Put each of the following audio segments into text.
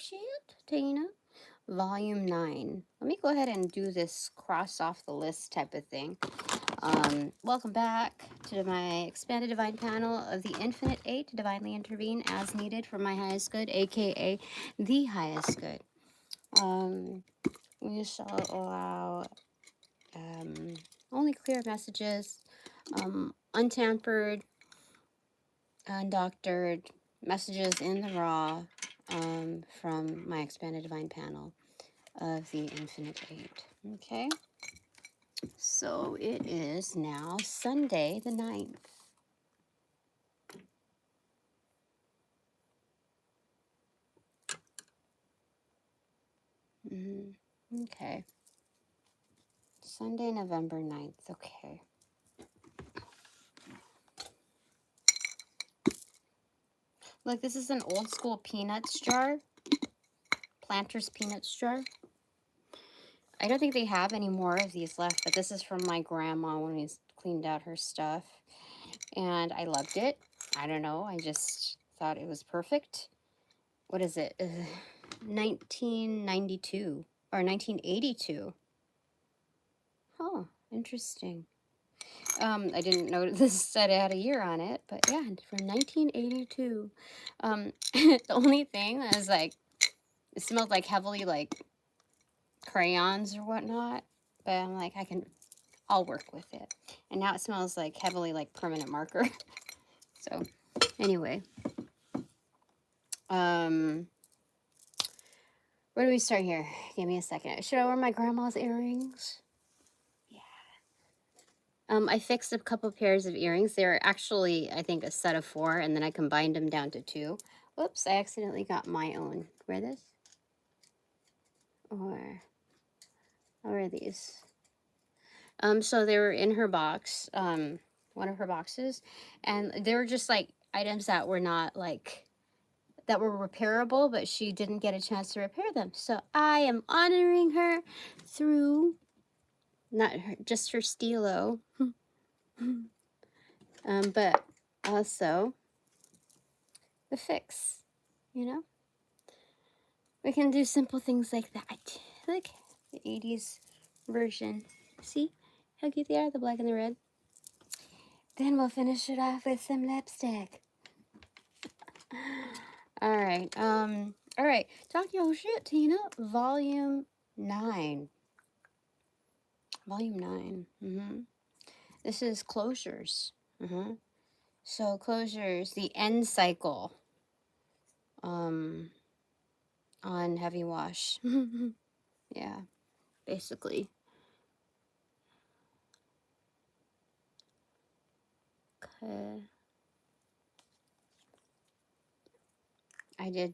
shit, Tina. Volume 9. Let me go ahead and do this cross off the list type of thing. Welcome back to my expanded divine panel of the Infinite Eight to divinely intervene as needed for my highest good, aka the highest good. We shall allow only clear messages, untampered, undoctored messages in the raw from my expanded divine panel of the Infinite Eight. Okay, so it is now Sunday the 9th. Okay, Sunday, November 9th. Okay. Look, this is an old school peanuts jar. Planters peanuts jar. I don't think they have any more of these left, but this is from my grandma when we cleaned out her stuff. And I loved it. I don't know. I just thought it was perfect. What is it? 1992 or 1982. Oh, interesting. I didn't notice this said it had a year on it, but yeah, from 1982. The only thing is like, it smelled like heavily like crayons or whatnot, but I'm like, I'll work with it. And now it smells like heavily like permanent marker. So anyway, where do we start here? Give me a second. Should I wear my grandma's earrings? I fixed a couple pairs of earrings. They're actually, I think, a set of 4, and then I combined them down to 2. Oops, I accidentally got my own. Wear this? Or are these? So they were in her box, one of her boxes, and they were just like items that were not like, that were repairable, but she didn't get a chance to repair them. So I am honoring her through, not her, just her stilo. But also the Fixx, you know? We can do simple things like that. Look, the 80s version. See how cute they are, the black and the red? Then we'll finish it off with some lipstick. Alright, alright. Talk your shit, Tina. Volume 9. Volume 9. This is closures. So closures, the end cycle. On heavy wash. Yeah, basically. Okay. I did.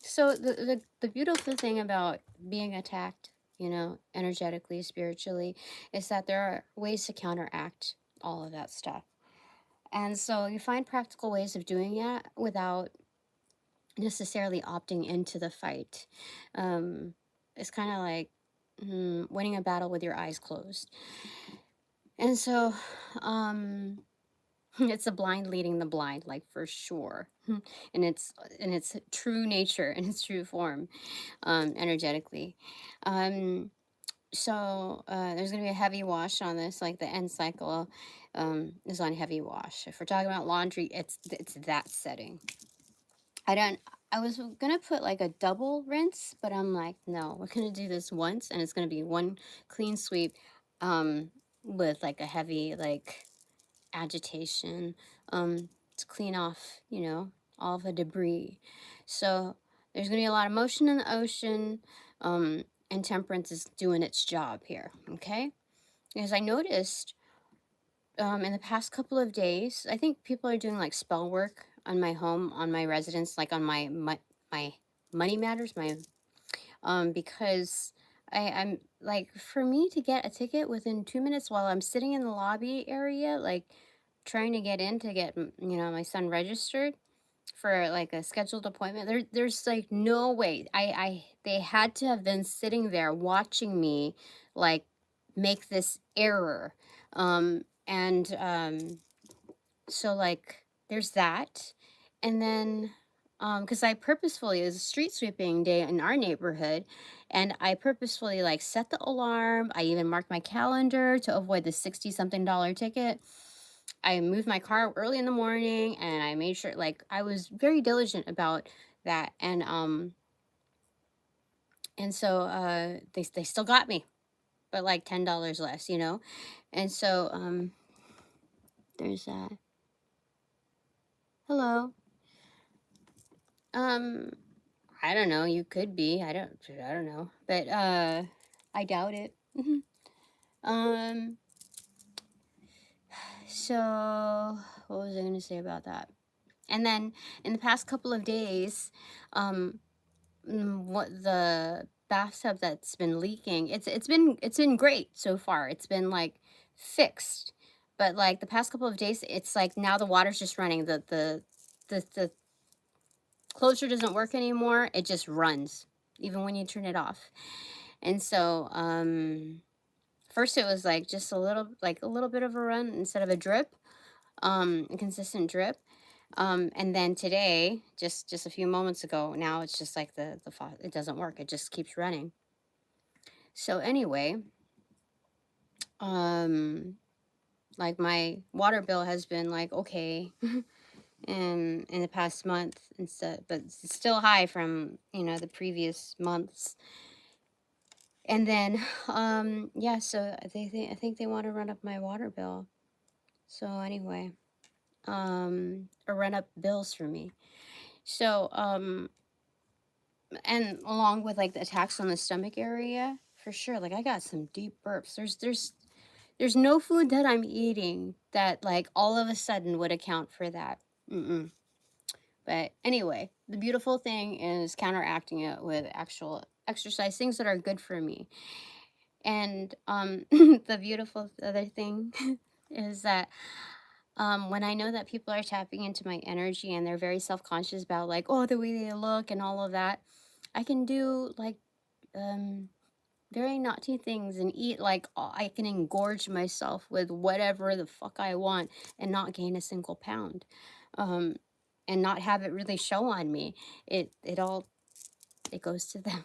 So the beautiful thing about being attacked, you know, energetically, spiritually, is that there are ways to counteract all of that stuff. And so you find practical ways of doing it without necessarily opting into the fight. It's kind of like winning a battle with your eyes closed. And so it's a blind leading the blind, like, for sure. And it's true nature and its true form, energetically. So there's going to be a heavy wash on this, like the end cycle is on heavy wash. If we're talking about laundry, it's that setting. I was gonna put like a double rinse, but I'm like, no, we're gonna do this once, and it's gonna be one clean sweep with like a heavy like agitation to clean off, you know, all the debris. So there's gonna be a lot of motion in the ocean, and temperance is doing its job here, okay? Because I noticed in the past couple of days, I think people are doing like spell work on my home, on my residence, like on my money matters, because I'm like, for me to get a ticket within 2 minutes while I'm sitting in the lobby area, like trying to get in to get you know, my son registered for like a scheduled appointment, there's like no way. They had to have been sitting there watching me like make this error. And so like there's that. And then because I purposefully, it was a street sweeping day in our neighborhood, and I purposefully like set the alarm. I even marked my calendar to avoid the 60 something dollar ticket. I moved my car early in the morning, and I made sure, like, I was very diligent about that. And so they still got me, but like $10 less, you know? And so there's that. Hello. Um I don't know, you could be. I don't know. But I doubt it. um so what was I going to say about that? And then in the past couple of days, um what the bathtub that's been leaking, it's been great so far. It's been like fixed. But like the past couple of days, it's like now the water's just running. The closure doesn't work anymore. It just runs even when you turn it off. And so first it was like just a little bit of a run instead of a drip, a consistent drip. And then today, just a few moments ago, now it's just like it doesn't work. It just keeps running. So anyway, um like my water bill has been like okay in the past month instead, but it's still high from, the previous months. And then yeah, so I think they want to run up my water bill. So anyway, or run up bills for me. So and along with like the attacks on the stomach area, for sure, like I got some deep burps. There's no food that I'm eating that like all of a sudden would account for that. Mm-mm. But anyway, the beautiful thing is counteracting it with actual exercise, things that are good for me. And the beautiful other thing is that when I know that people are tapping into my energy and they're very self-conscious about like, oh, the way they look and all of that, I can do like um very naughty things and eat like I can engorge myself with whatever the fuck I want and not gain a single pound. Um and not have it really show on me. It goes to them.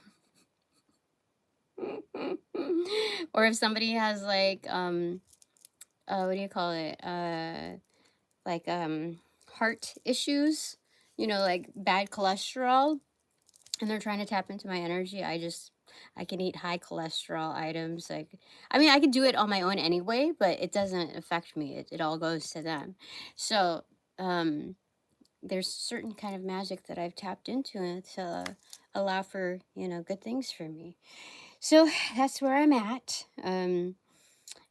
Or if somebody has like what do you call it? Like heart issues, like bad cholesterol, and they're trying to tap into my energy, I can eat high cholesterol items. Like, I mean, I could do it on my own anyway, but it doesn't affect me. It all goes to them. So there's certain kind of magic that I've tapped into to allow for, good things for me. So that's where I'm at. And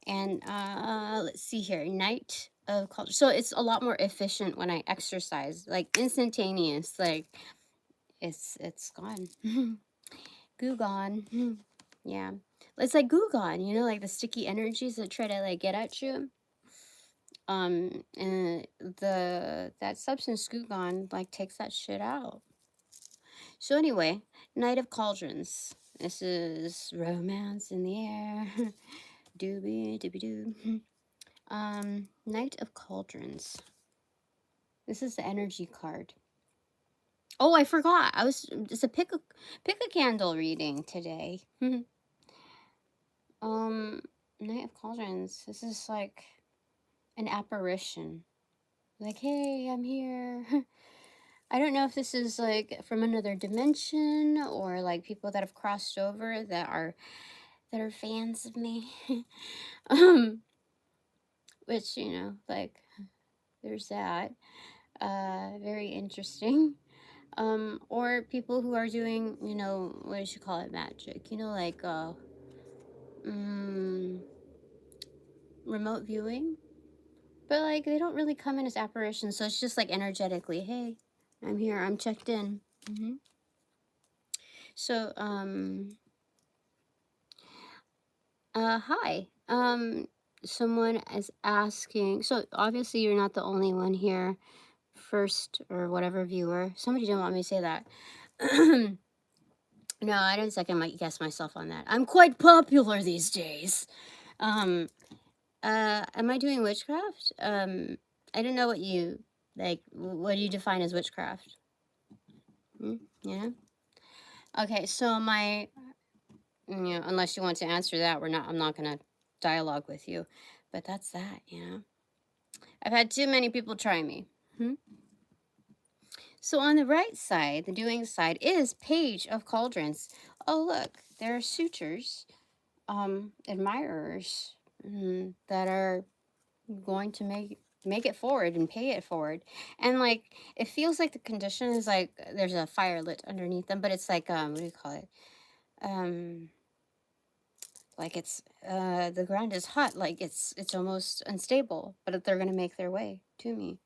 let's see here, night of culture. So it's a lot more efficient when I exercise, like instantaneous. Like it's gone. Goo gone. Yeah, it's like goo gone. Like the sticky energies that try to like get at you. And that substance goo gone like takes that shit out. So anyway, night of cauldrons. This is romance in the air. Doobie doobie doo. Knight of Cauldrons. This is the energy card. Oh, I forgot. It's a pick a candle reading today. um, Knight of Cauldrons. This is like an apparition. Like, hey, I'm here. I don't know if this is like from another dimension or like people that have crossed over that are fans of me. um, which, like there's that. Very interesting. Or people who are doing, what do you call it, magic, like mm, remote viewing, but like they don't really come in as apparitions, so it's just like energetically, hey, I'm here, I'm checked in. So hi, someone is asking, so obviously you're not the only one here, first or whatever viewer. Somebody didn't want me to say that. No, I didn't second guess myself on that. I'm quite popular these days. Um, am I doing witchcraft? I don't know what you like. What do you define as witchcraft? Yeah. Okay, so my, unless you want to answer that, I'm not gonna dialogue with you. But that's that, I've had too many people try me. Hmm? So on the right side, the doing side, is Page of Cauldrons. Oh look, there are suitors, admirers, that are going to make it forward and pay it forward. And like, it feels like the condition is like there's a fire lit underneath them, but it's like, what do you call it? Like it's, the ground is hot, like it's almost unstable, but they're gonna make their way to me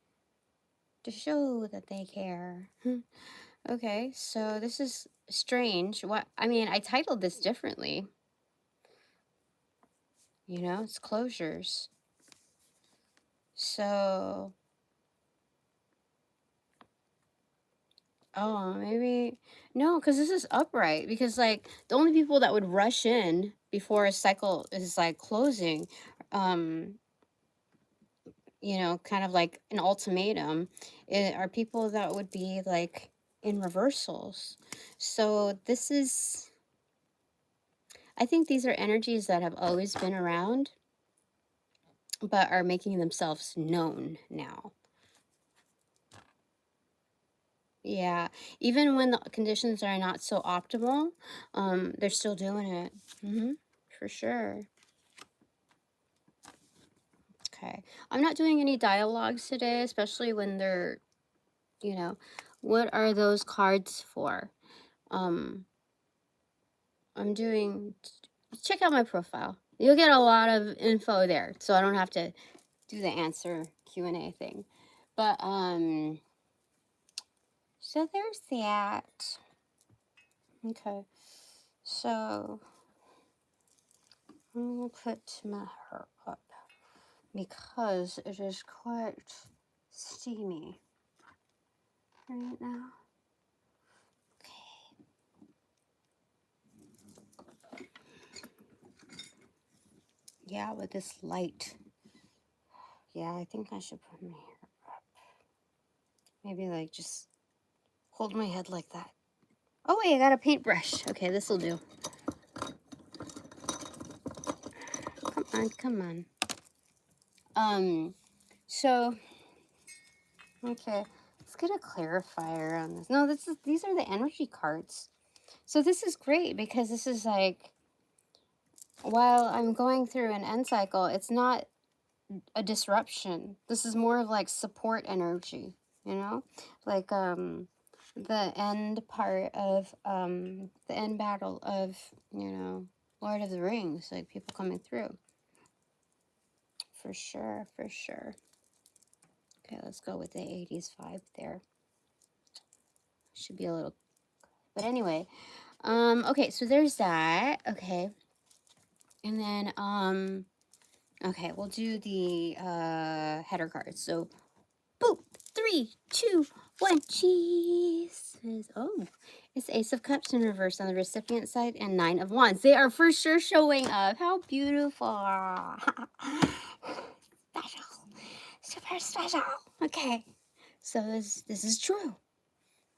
to show that they care. Okay, so this is strange. What, I mean, I titled this differently. It's closures. So, oh, maybe no, because this is upright. Because like the only people that would rush in before a cycle is like closing, um, kind of like an ultimatum, are people that would be like in reversals. So this is, I think these are energies that have always been around, but are making themselves known now. Yeah, even when the conditions are not so optimal, they're still doing it. For sure. Okay, I'm not doing any dialogues today, especially when they're, you know, what are those cards for? Um, I'm doing. Check out my profile. You'll get a lot of info there, so I don't have to do the answer Q&A thing. But so there's that. Okay, so I'm gonna put my hair up because it is quite steamy right now. Okay. Yeah, with this light. Yeah, I think I should put my hair up. Maybe like just hold my head like that. Oh wait, I got a paintbrush. Okay, this will do. Come on, come on. So, okay, let's get a clarifier on this. No, these are the energy cards. So this is great because this is like, while I'm going through an end cycle, it's not a disruption. This is more of like support energy, like the end part of the end battle of, Lord of the Rings, like people coming through. For sure, for sure. Okay, let's go with the 80s vibe there. Should be a little, but anyway, okay, so there's that. Okay. And then okay, we'll do the header cards. So boop, 3, 2, 1, cheese. Oh, it's Ace of Cups in reverse on the recipient side and 9 of Wands. They are for sure showing up. How beautiful. Special. Super special. Okay. So this is true.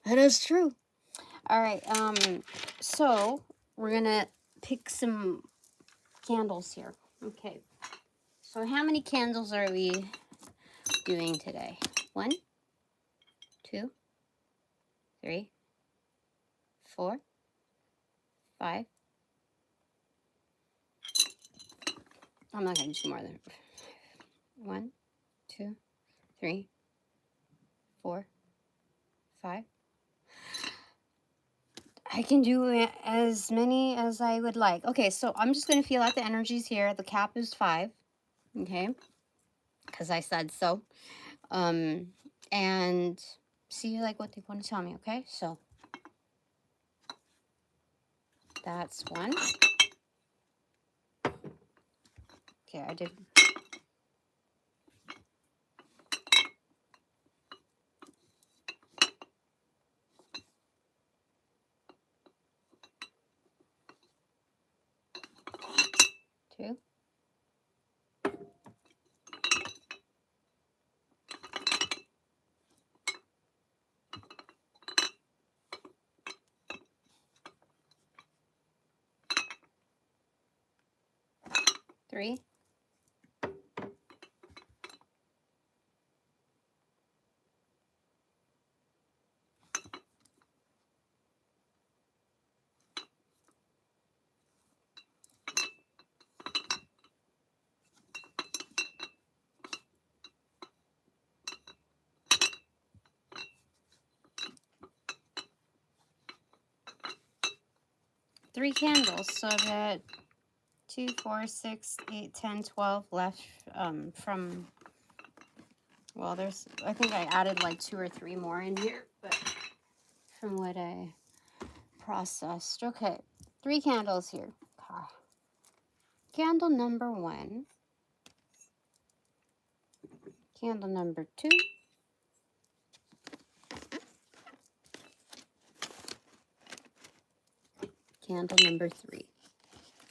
It is true. All right. So we're gonna pick some candles here. Okay. So how many candles are we doing today? 1, 2, 3, 4, 5. I'm not gonna do more than 1, 2, 3, 4, 5. I can do as many as I would like. Okay, so I'm just gonna feel out the energies here. The cap is 5. Okay, because I said so. And see like what they want to tell me. Okay, so that's 1. Okay, I did. 2. 3. Three candles, so I've got 2, 4, 6, 8, 10, 12 left from, well, there's, I think I added like 2 or 3 more in here, but from what I processed. Okay, 3 candles here. Okay. Candle number 1, candle number 2, candle number 3.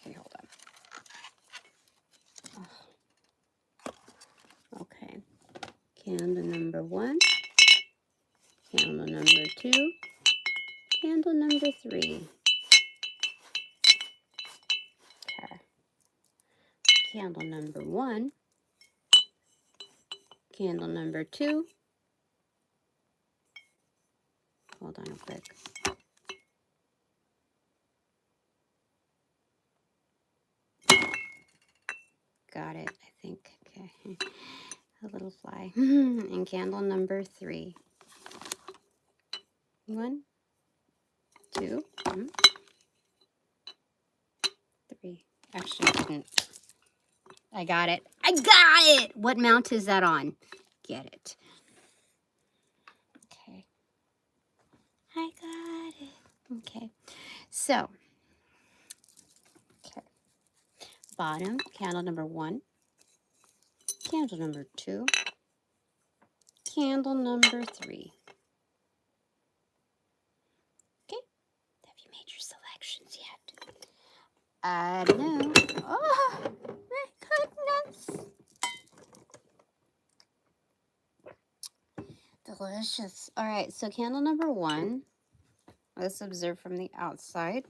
Okay, hold on. Oh, okay, candle number 1, candle number 2, candle number 3. Okay, candle number 1, candle number 2. Hold on real quick. Got it, I think. Okay. A little fly. And candle number 3. 1, 2, 3. Actually, I didn't. I got it. I got it! What mount is that on? Get it. Okay. I got it. Okay. So, okay. Bottom, candle number 1, candle number 2, candle number 3. Okay. Have you made your selections yet? I don't know. Oh, my goodness. Delicious. All right, so candle number 1. Let's observe from the outside.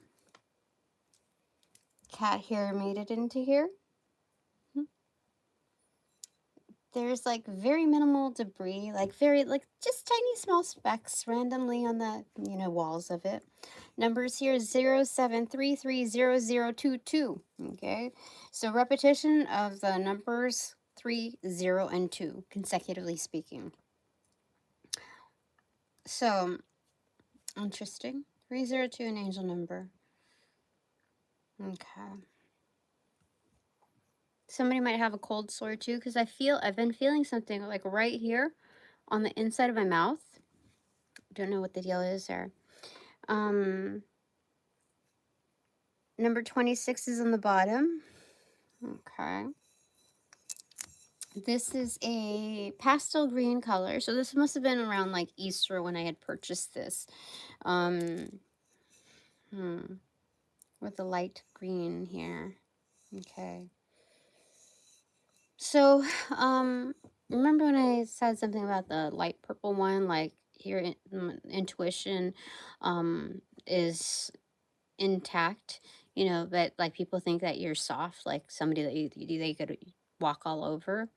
Cat hair made it into here. There's like very minimal debris, like just tiny small specks randomly on the, walls of it. Numbers here 07330022. Okay, so repetition of the numbers 3, 0, and 2, consecutively speaking. So interesting. 302, an angel number. Okay. Somebody might have a cold sore too, because I've been feeling something like right here on the inside of my mouth. Don't know what the deal is there. Number 26 is on the bottom. Okay. This is a pastel green color. So this must have been around like Easter when I had purchased this. With the light green here. Okay. So, remember when I said something about the light purple one, like your intuition is intact, but like people think that you're soft, like somebody that they could walk all over.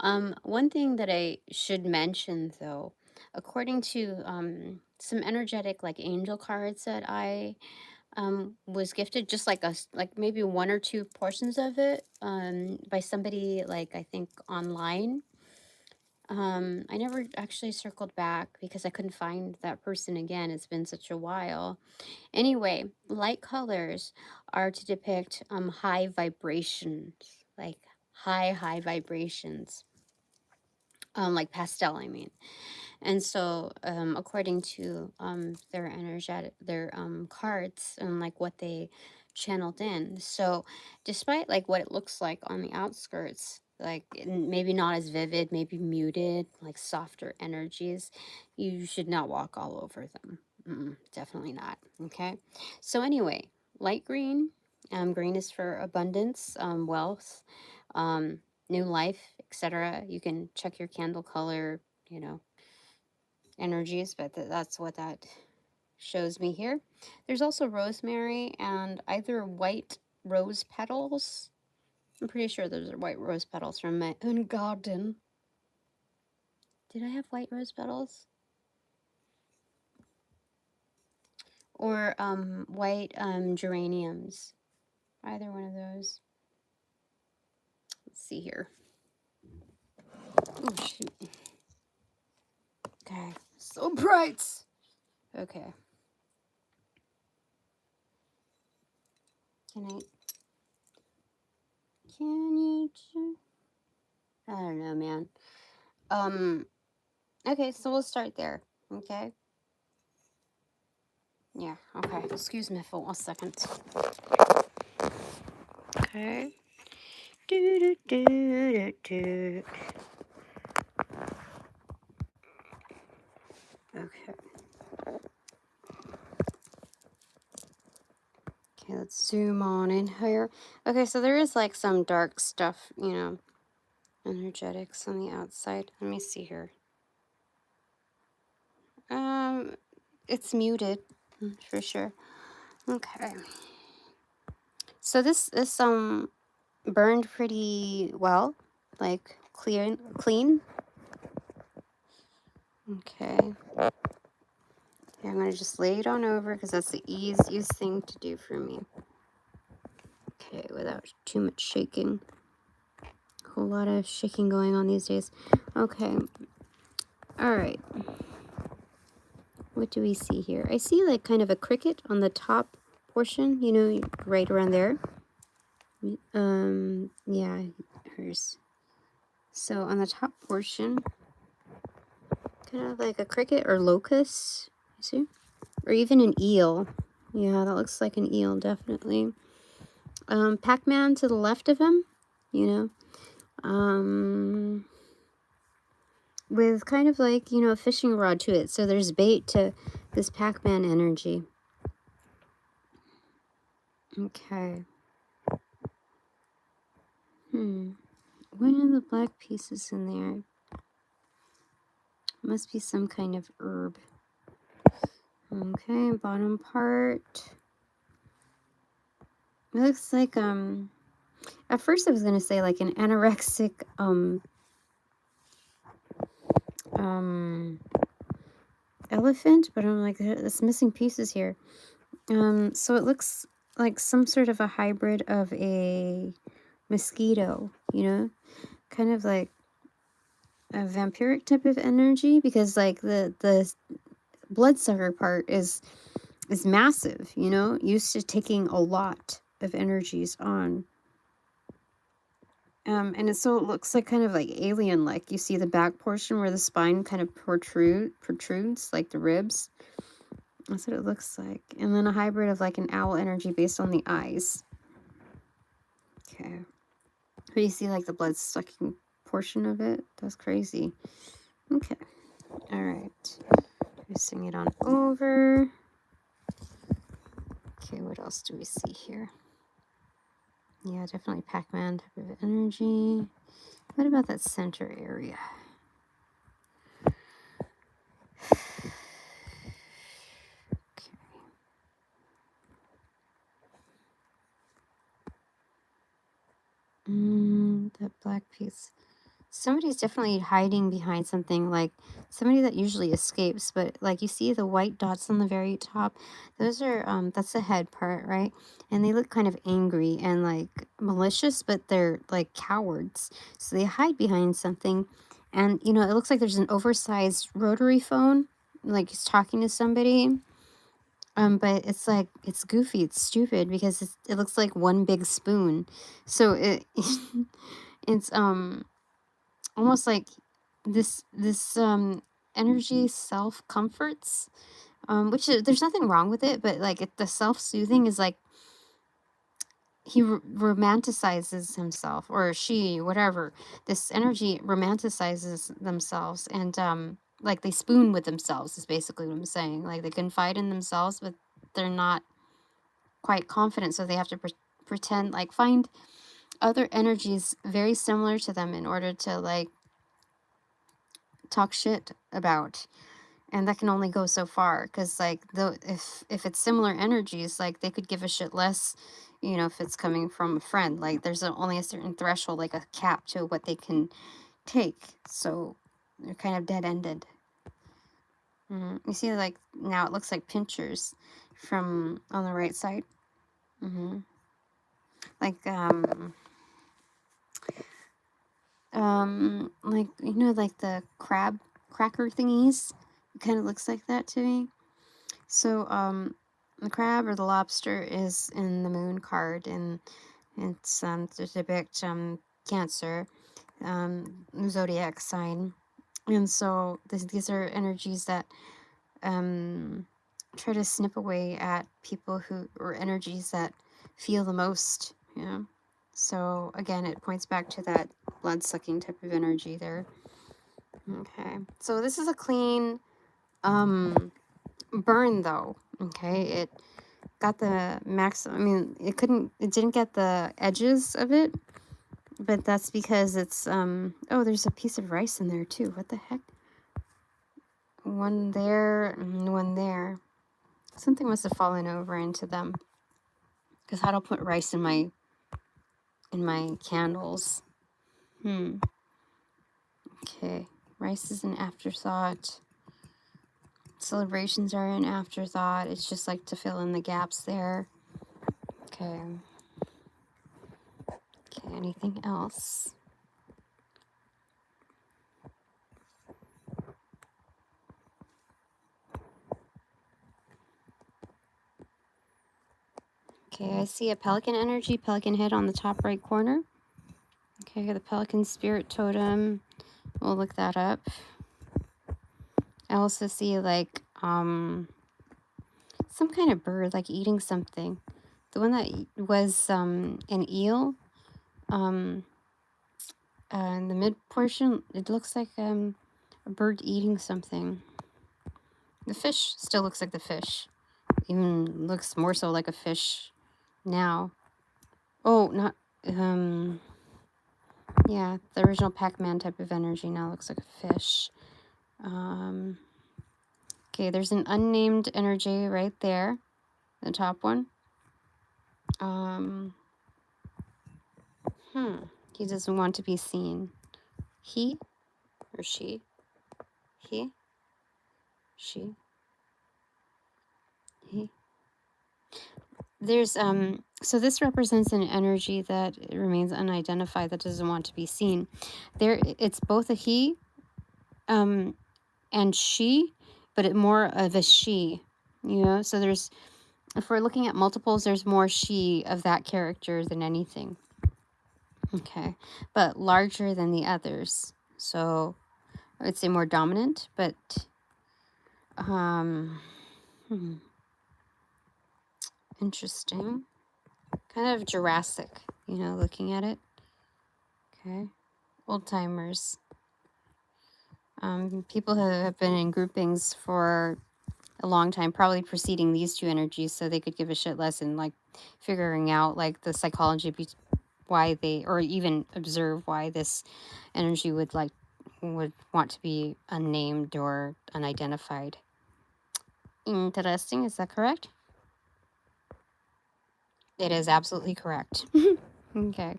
One thing that I should mention though, according to some energetic like angel cards that I was gifted, just like like maybe 1 or 2 portions of it by somebody, like I think online. I never actually circled back because I couldn't find that person again. It's been such a while. Anyway, light colors are to depict high vibrations, like high vibrations, like pastel, I mean. And so, according to their cards and like what they channeled in. So, despite like what it looks like on the outskirts, like maybe not as vivid, maybe muted, like softer energies, you should not walk all over them. Definitely not. Okay. So anyway, light green. Green is for abundance, wealth, new life, etc. You can check your candle color, energies, but that's what that shows me here. There's also rosemary and either white rose petals I'm pretty sure those are white rose petals from my own garden. Did I have white rose petals? Or white geraniums. Either one of those. Let's see here. Oh, shoot. Okay. So bright. Okay. Can you... I don't know, man. Okay, so we'll start there. Okay? Yeah, okay. Excuse me for 1 second. Okay. Do, do, do, do, do. Okay. Okay, let's zoom on in here. Okay, so there is like some dark stuff, you know, energetics on the outside. Let me see here. It's muted for sure. Okay. So this burned pretty well, like clean. Okay. Yeah, I'm gonna just lay it on over because that's the easiest thing to do for me. Okay, without too much shaking. A whole lot of shaking going on these days. Okay. All right. What do we see here? I see like kind of a cricket on the top portion, you know, right around there. Yeah, hers. So on the top portion, kind of like a cricket or locust, you see? Or even an eel. Yeah, that looks like an eel, definitely. Pac-Man to the left of him, you know. With kind of like, you know, a fishing rod to it. So there's bait to this Pac-Man energy. Okay. What are the black pieces in there? Must be some kind of herb. Okay, bottom part. It looks like, at first I was going to say like an anorexic, elephant, but I'm like, there's missing pieces here. So it looks like some sort of a hybrid of a mosquito, you know, kind of like a vampiric type of energy, because like the bloodsucker part is massive, you know, used to taking a lot of energies on. And so it looks like kind of like alien like. You see the back portion where the spine kind of protrudes like the ribs. That's what it looks like. And then a hybrid of like an owl energy based on the eyes. Okay. But you see like the blood sucking portion of it? That's crazy. Okay. All right. Tracing it on over. Okay, what else do we see here? Yeah, definitely Pac-Man type of energy. What about that center area? Okay. That black piece. Somebody's definitely hiding behind something, like somebody that usually escapes, but like you see the white dots on the very top, those are that's the head part, right? And they look kind of angry and like malicious, but they're like cowards, so they hide behind something. And you know, it looks like there's an oversized rotary phone, like he's talking to somebody. But it's like, it's goofy, it's stupid, because it looks like one big spoon. So it it's almost like this energy self comforts, which there's nothing wrong with it, but like the self-soothing is like he romanticizes himself, or she, whatever. This energy romanticizes themselves, and like they spoon with themselves is basically what I'm saying. Like they confide in themselves, but they're not quite confident, so they have to pretend, like find other energies very similar to them in order to like talk shit about. And that can only go so far, because like if it's similar energies, like they could give a shit less, you know, if it's coming from a friend. Like there's only a certain threshold, like a cap to what they can take. So they're kind of dead-ended. You see, like now it looks like pinchers from on the right side. Like like, you know, like the crab cracker thingies. It kind of looks like that to me. So the crab or the lobster is in the moon card, and it's to depict Cancer, zodiac sign. And so these are energies that try to snip away at people who, or energies that feel the most, you know. So again, it points back to that blood sucking type of energy there. Okay, so this is a clean burn though. Okay, it got the maximum. I mean, it didn't get the edges of it, but that's because it's oh, there's a piece of rice in there too. What the heck? One there and one there. Something must have fallen over into them, because I don't put rice in my candles. Okay, rice is an afterthought. Celebrations are an afterthought. It's just like to fill in the gaps there. Okay. Okay, anything else? Okay, I see a pelican energy, pelican head on the top right corner. Okay, the pelican spirit totem. We'll look that up. I also see like some kind of bird like eating something. The one that was an eel, in the mid portion, it looks like a bird eating something. The fish still looks like the fish. Even looks more so like a fish now. Oh, not yeah, the original Pac-Man type of energy now looks like a fish. Okay, there's an unnamed energy right there, the top one. He doesn't want to be seen. He or she? He? She? He? There's so this represents an energy that remains unidentified, that doesn't want to be seen. There, it's both a he and she, but it more of a she, you know. So there's, if we're looking at multiples, there's more she of that character than anything. Okay, but larger than the others. So I would say more dominant, but interesting. Kind of Jurassic, you know, looking at it. Okay, old timers. People who have been in groupings for a long time, probably preceding these two energies, so they could give a shit less in like figuring out like the psychology why they, or even observe why this energy would want to be unnamed or unidentified. Interesting, is that correct? It is absolutely correct. Okay.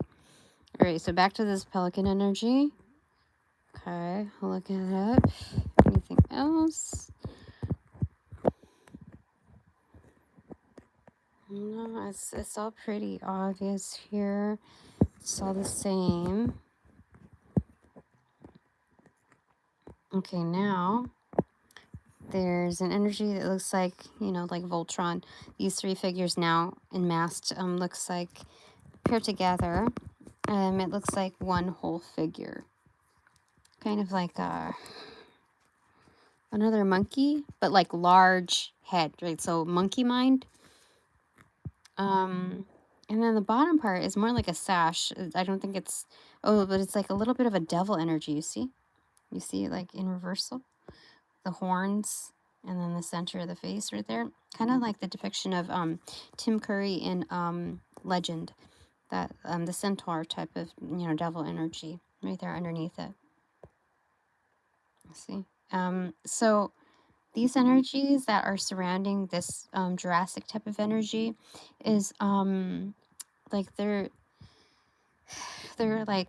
All right, so back to this pelican energy. Okay, I'll look it up. Anything else? No, it's all pretty obvious here. It's all the same. Okay, now there's an energy that looks like, you know, like Voltron. These three figures now enmasked looks like paired together. It looks like one whole figure. Kind of like another monkey, but like large head, right? So monkey mind. And then the bottom part is more like a sash. I don't think it's, oh, but it's like a little bit of a devil energy, you see? You see it like in reversal? The horns, and then the center of the face right there. Kind of like the depiction of Tim Curry in Legend. That the centaur type of, you know, devil energy right there underneath it. See? So these energies that are surrounding this Jurassic type of energy is like they're like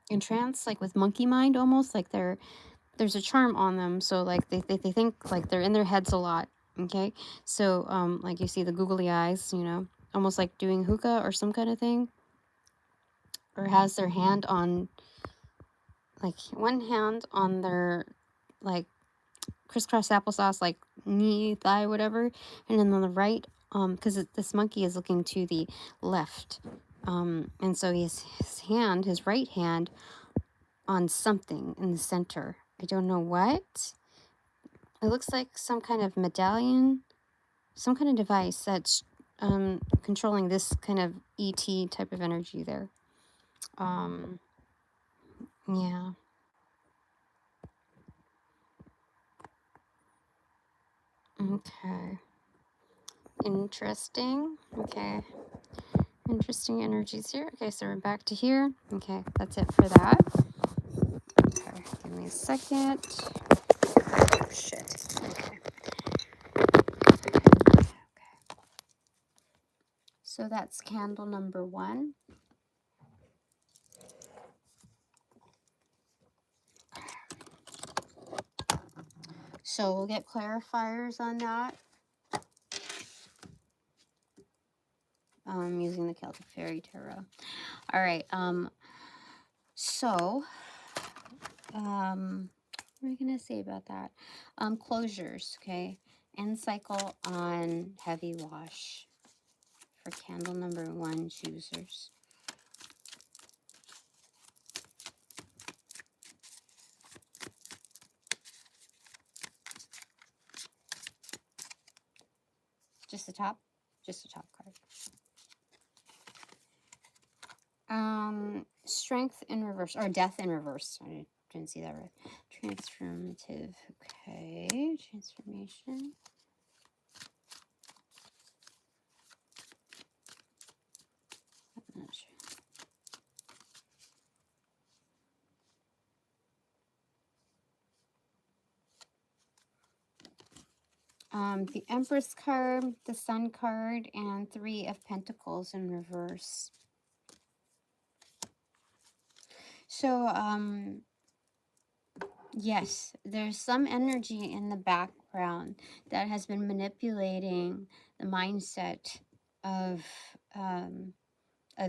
entranced, like with monkey mind almost, like there's a charm on them, so like they think like they're in their heads a lot. Okay, so like you see the googly eyes, you know, almost like doing hookah or some kind of thing, or has their hand on, like one hand on their like crisscross applesauce, like knee, thigh, whatever, and then on the right, because this monkey is looking to the left, and so his right hand on something in the center. I don't know what. It looks like some kind of medallion, some kind of device that's controlling this kind of ET type of energy there. Um, yeah. Okay. Interesting. Okay. Interesting energies here. Okay, so we're back to here. Okay, that's it for that. Okay, give me a second. Oh, shit. Okay. Okay. So that's candle number 1. So we'll get clarifiers on that. Using the Celtic Fairy Tarot. All right. So, what are we gonna say about that? Closures. Okay. End cycle on heavy wash for candle number 1 choosers. Just the top. Just the top card. Strength in reverse, or death in reverse. I didn't see that right. Transformative. Okay. Transformation. I'm not sure. The Empress card, the Sun card, and 3 of Pentacles in reverse. So, yes, there's some energy in the background that has been manipulating the mindset of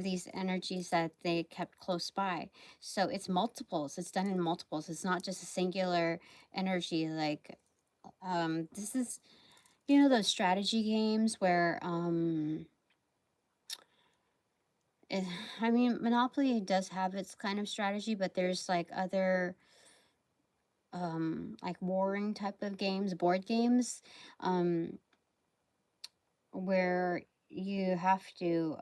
these energies that they kept close by. So it's multiples. It's done in multiples. It's not just a singular energy. Like, this is, you know, those strategy games where I mean, Monopoly does have its kind of strategy, but there's like other like warring type of games, board games, um where you have to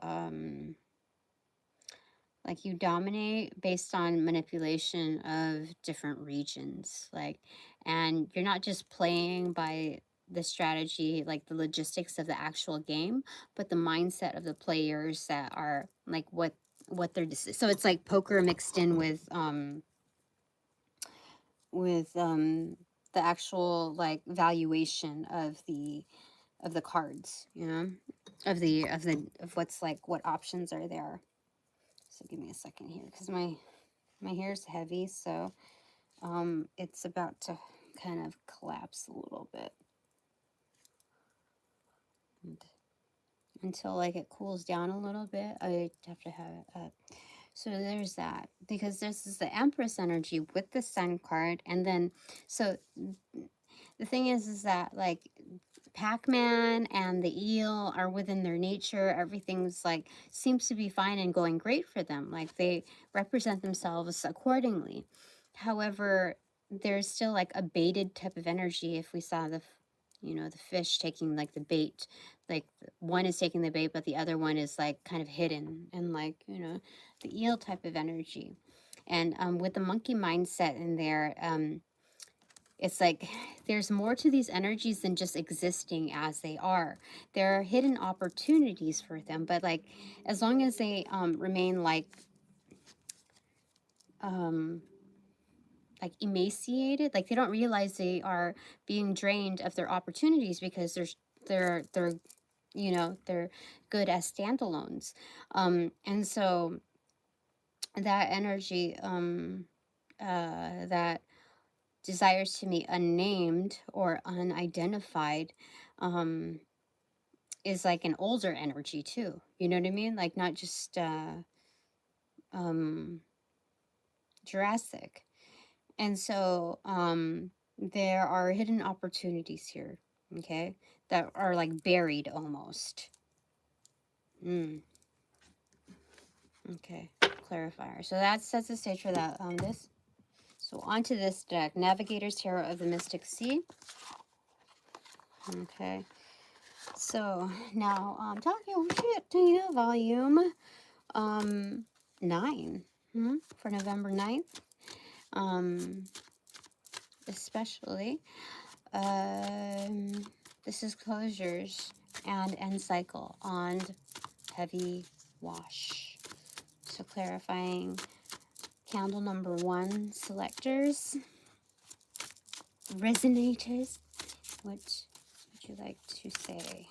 like you dominate based on manipulation of different regions, like, and you're not just playing by the strategy, like the logistics of the actual game, but the mindset of the players that are like what they're so it's like poker mixed in with the actual like valuation of the cards, you know, of what's like what options are there. So give me a second here, because my hair's heavy, so it's about to kind of collapse a little bit, and until like it cools down a little bit, I have to have it up. So there's that, because this is the Empress energy with the Sun card, and then so the thing is that like Pac-Man and the eel are within their nature. Everything's like seems to be fine and going great for them. Like they represent themselves accordingly. However, there's still like a baited type of energy. If we saw you know, the fish taking like the bait, like one is taking the bait, but the other one is like kind of hidden, and like, you know, the eel type of energy. And with the monkey mindset in there, it's like there's more to these energies than just existing as they are. There are hidden opportunities for them, but like as long as they remain like um like emaciated, like they don't realize they are being drained of their opportunities because they're you know, they're good as standalones. And so that energy that desires to be unnamed or unidentified um is like an older energy too, you know what I mean, like not just um Jurassic. And so there are hidden opportunities here, okay, that are like buried almost. Okay, clarifier. So that sets the stage for that. This. So onto this deck, Navigator's Tarot of the Mystic Sea. Okay. So now talking shit to you, volume 9 for November 9th. Especially this is closures and end cycle on heavy wash. So clarifying candle number 1, selectors, resonators. What would you like to say?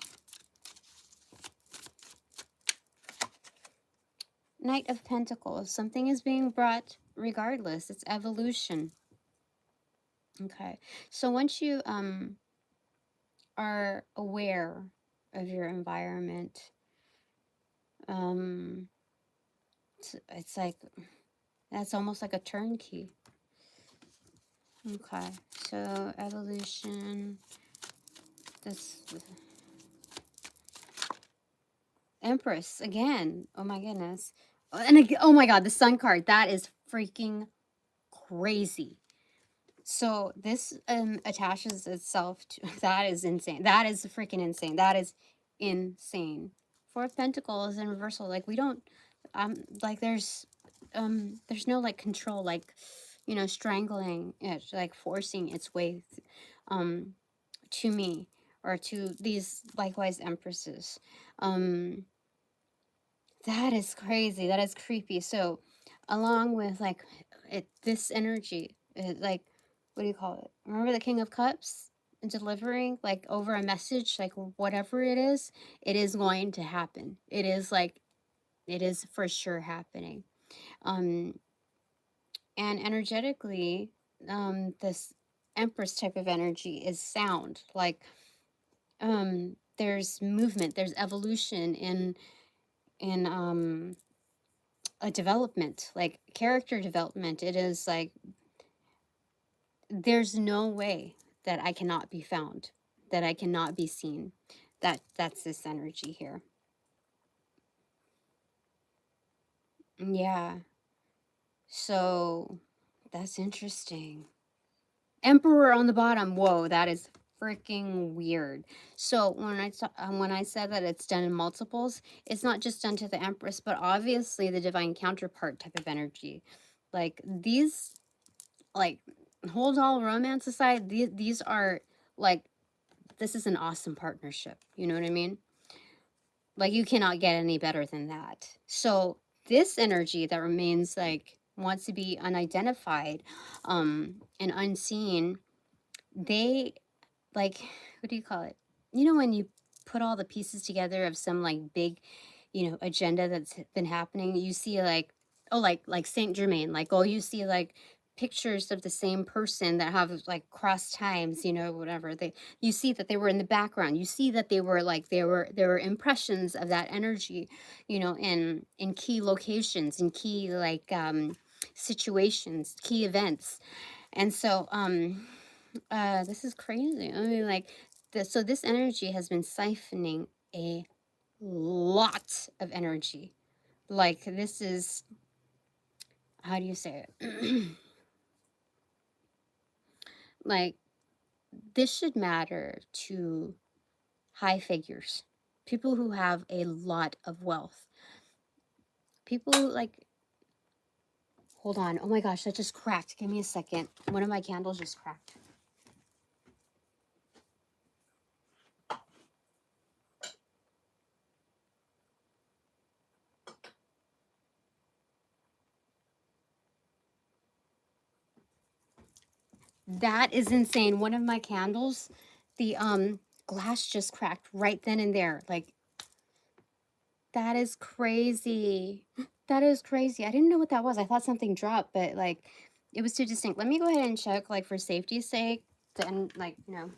Knight of Pentacles. Something is being brought regardless. It's evolution. Okay. So once you are aware of your environment, it's like that's almost like a turnkey. Okay. So evolution. This Empress again. Oh my goodness. And again, oh my god, the Sun card. That is freaking crazy. So this attaches itself to that is insane. That is freaking insane. That is insane. Four of Pentacles in reversal. Like we don't like there's no like control, like, you know, strangling it, like forcing its way to me or to these likewise empresses. That is crazy. That is creepy. So, along with like this energy, like, what do you call it? Remember the King of Cups delivering like over a message, like whatever it is going to happen. It is like, it is for sure happening. And energetically, this Empress type of energy is sound. Like, there's movement, there's evolution in a development, like character development. It is like there's no way that I cannot be found, that I cannot be seen. That's this energy here. Yeah. So that's interesting. Emperor on the bottom. Whoa, that is freaking weird. So when I said that it's done in multiples, it's not just done to the Empress, but obviously the divine counterpart type of energy. Like these, like, hold all romance aside, these are like, this is an awesome partnership. You know what I mean? Like you cannot get any better than that. So this energy that remains like wants to be unidentified and unseen, they like, what do you call it? You know, when you put all the pieces together of some like big, you know, agenda that's been happening, you see like, oh, like Saint Germain, like, oh, you see like pictures of the same person that have like cross times, you know, whatever. You see that they were in the background. You see that they were like, there were impressions of that energy, you know, in key locations, in key like situations, key events. And so this is crazy. I mean, like, so this energy has been siphoning a lot of energy. Like, this is, how do you say it? Like, this should matter to high figures, people who have a lot of wealth, people who, like, hold on. Oh my gosh, that just cracked. Give me a second. One of my candles just cracked. That is insane. One of my candles, the glass just cracked right then and there. Like, that is crazy. That is crazy. I didn't know what that was. I thought something dropped, but like it was too distinct. Let me go ahead and check, like, for safety's sake, then, like, you know.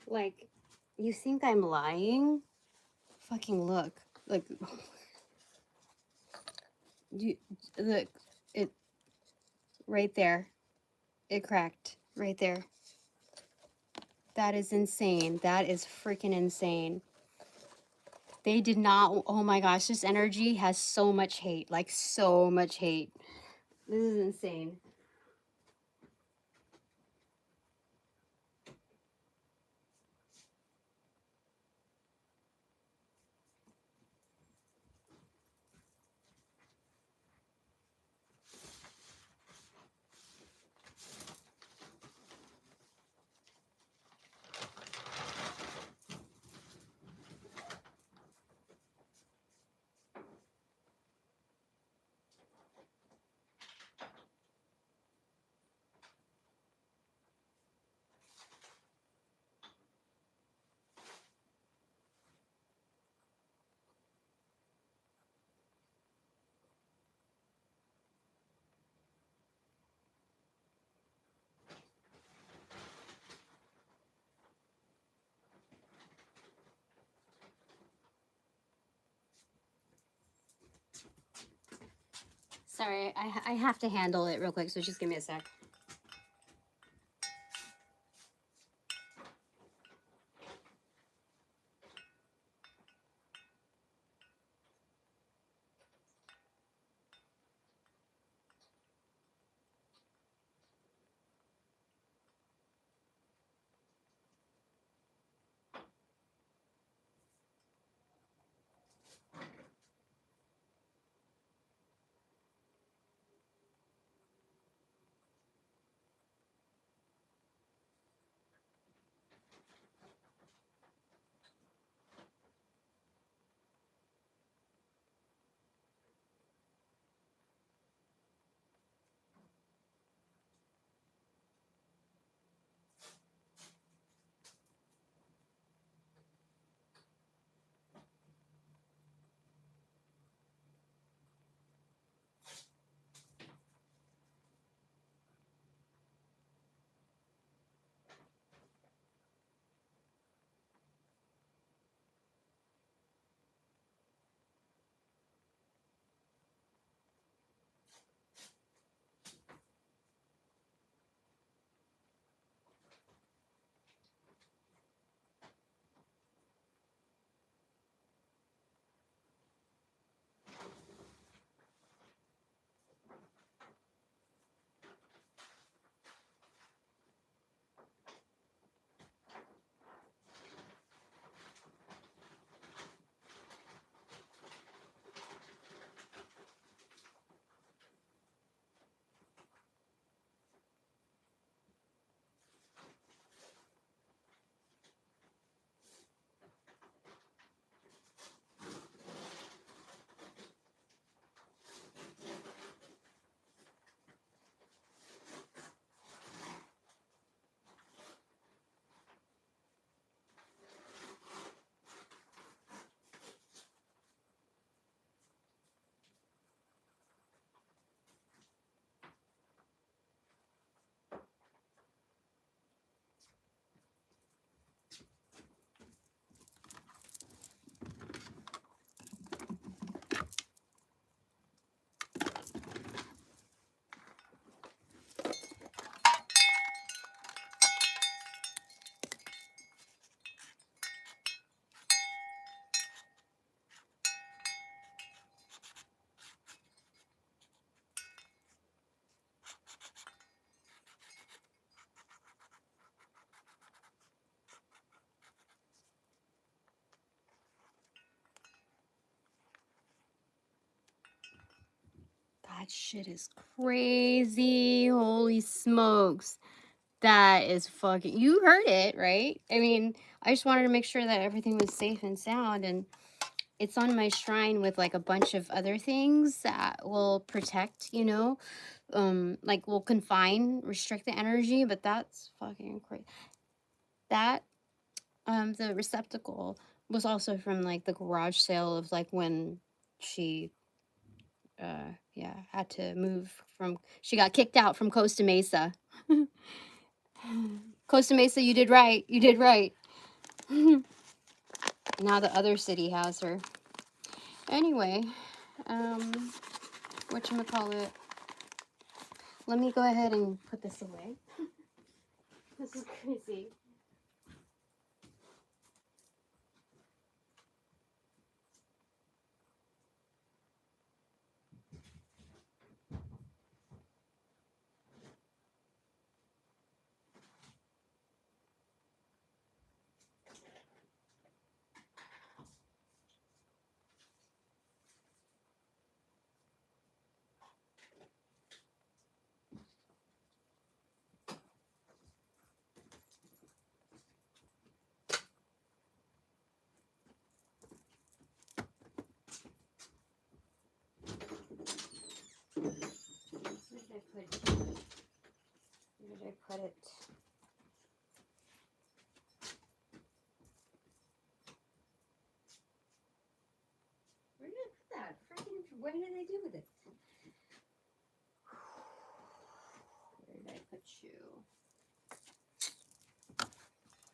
Like, you think I'm lying? Fucking look. Like, you look, it right there. It cracked right there. That is insane. That is freaking insane. They did not, oh my gosh, this energy has so much hate, like so much hate. This is insane. Sorry, I have to handle it real quick, so just give me a sec. That shit is crazy. Holy smokes. That is fucking, you heard it, right? I mean, I just wanted to make sure that everything was safe and sound, and it's on my shrine with like a bunch of other things that will protect, you know, like will confine, restrict the energy, but that's fucking crazy. That, the receptacle was also from like the garage sale of like when she, yeah, had to move from, she got kicked out from Costa Mesa. Costa Mesa, you did right. You did right. Now the other city has her. Anyway, whatchamacallit. Let me go ahead and put this away. This is crazy. Where did I put it? Where did I put that? Freaking, what did I do with it? Where did I put you?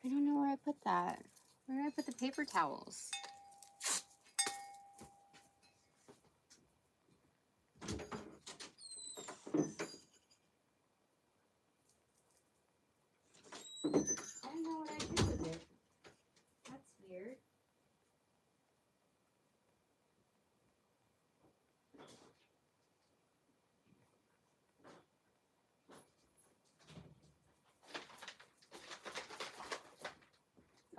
I don't know where I put that. Where did I put the paper towels? I don't know what I did with it. That's weird.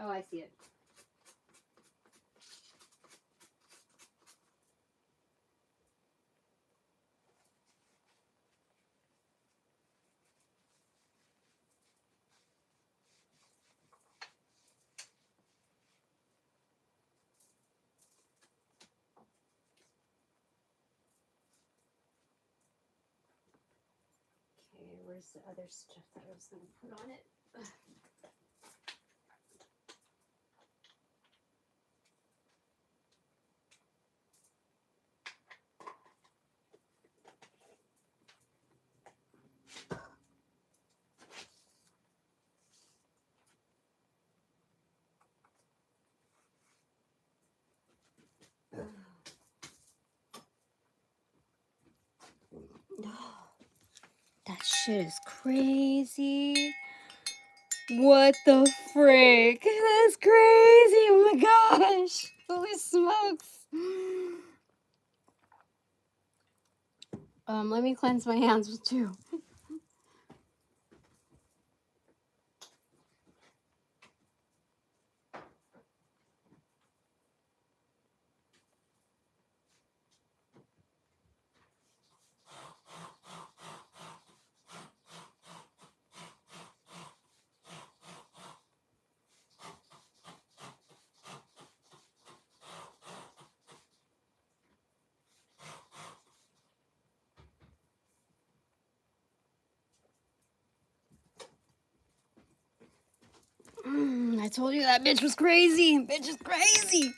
Oh, I see it. Okay, where's the other stuff that I was going to put on it? Ugh. That shit is crazy. What the frick? That's crazy. Oh my gosh. Holy smokes. Let me cleanse my hands with too. I told you that bitch was crazy. Bitch is crazy.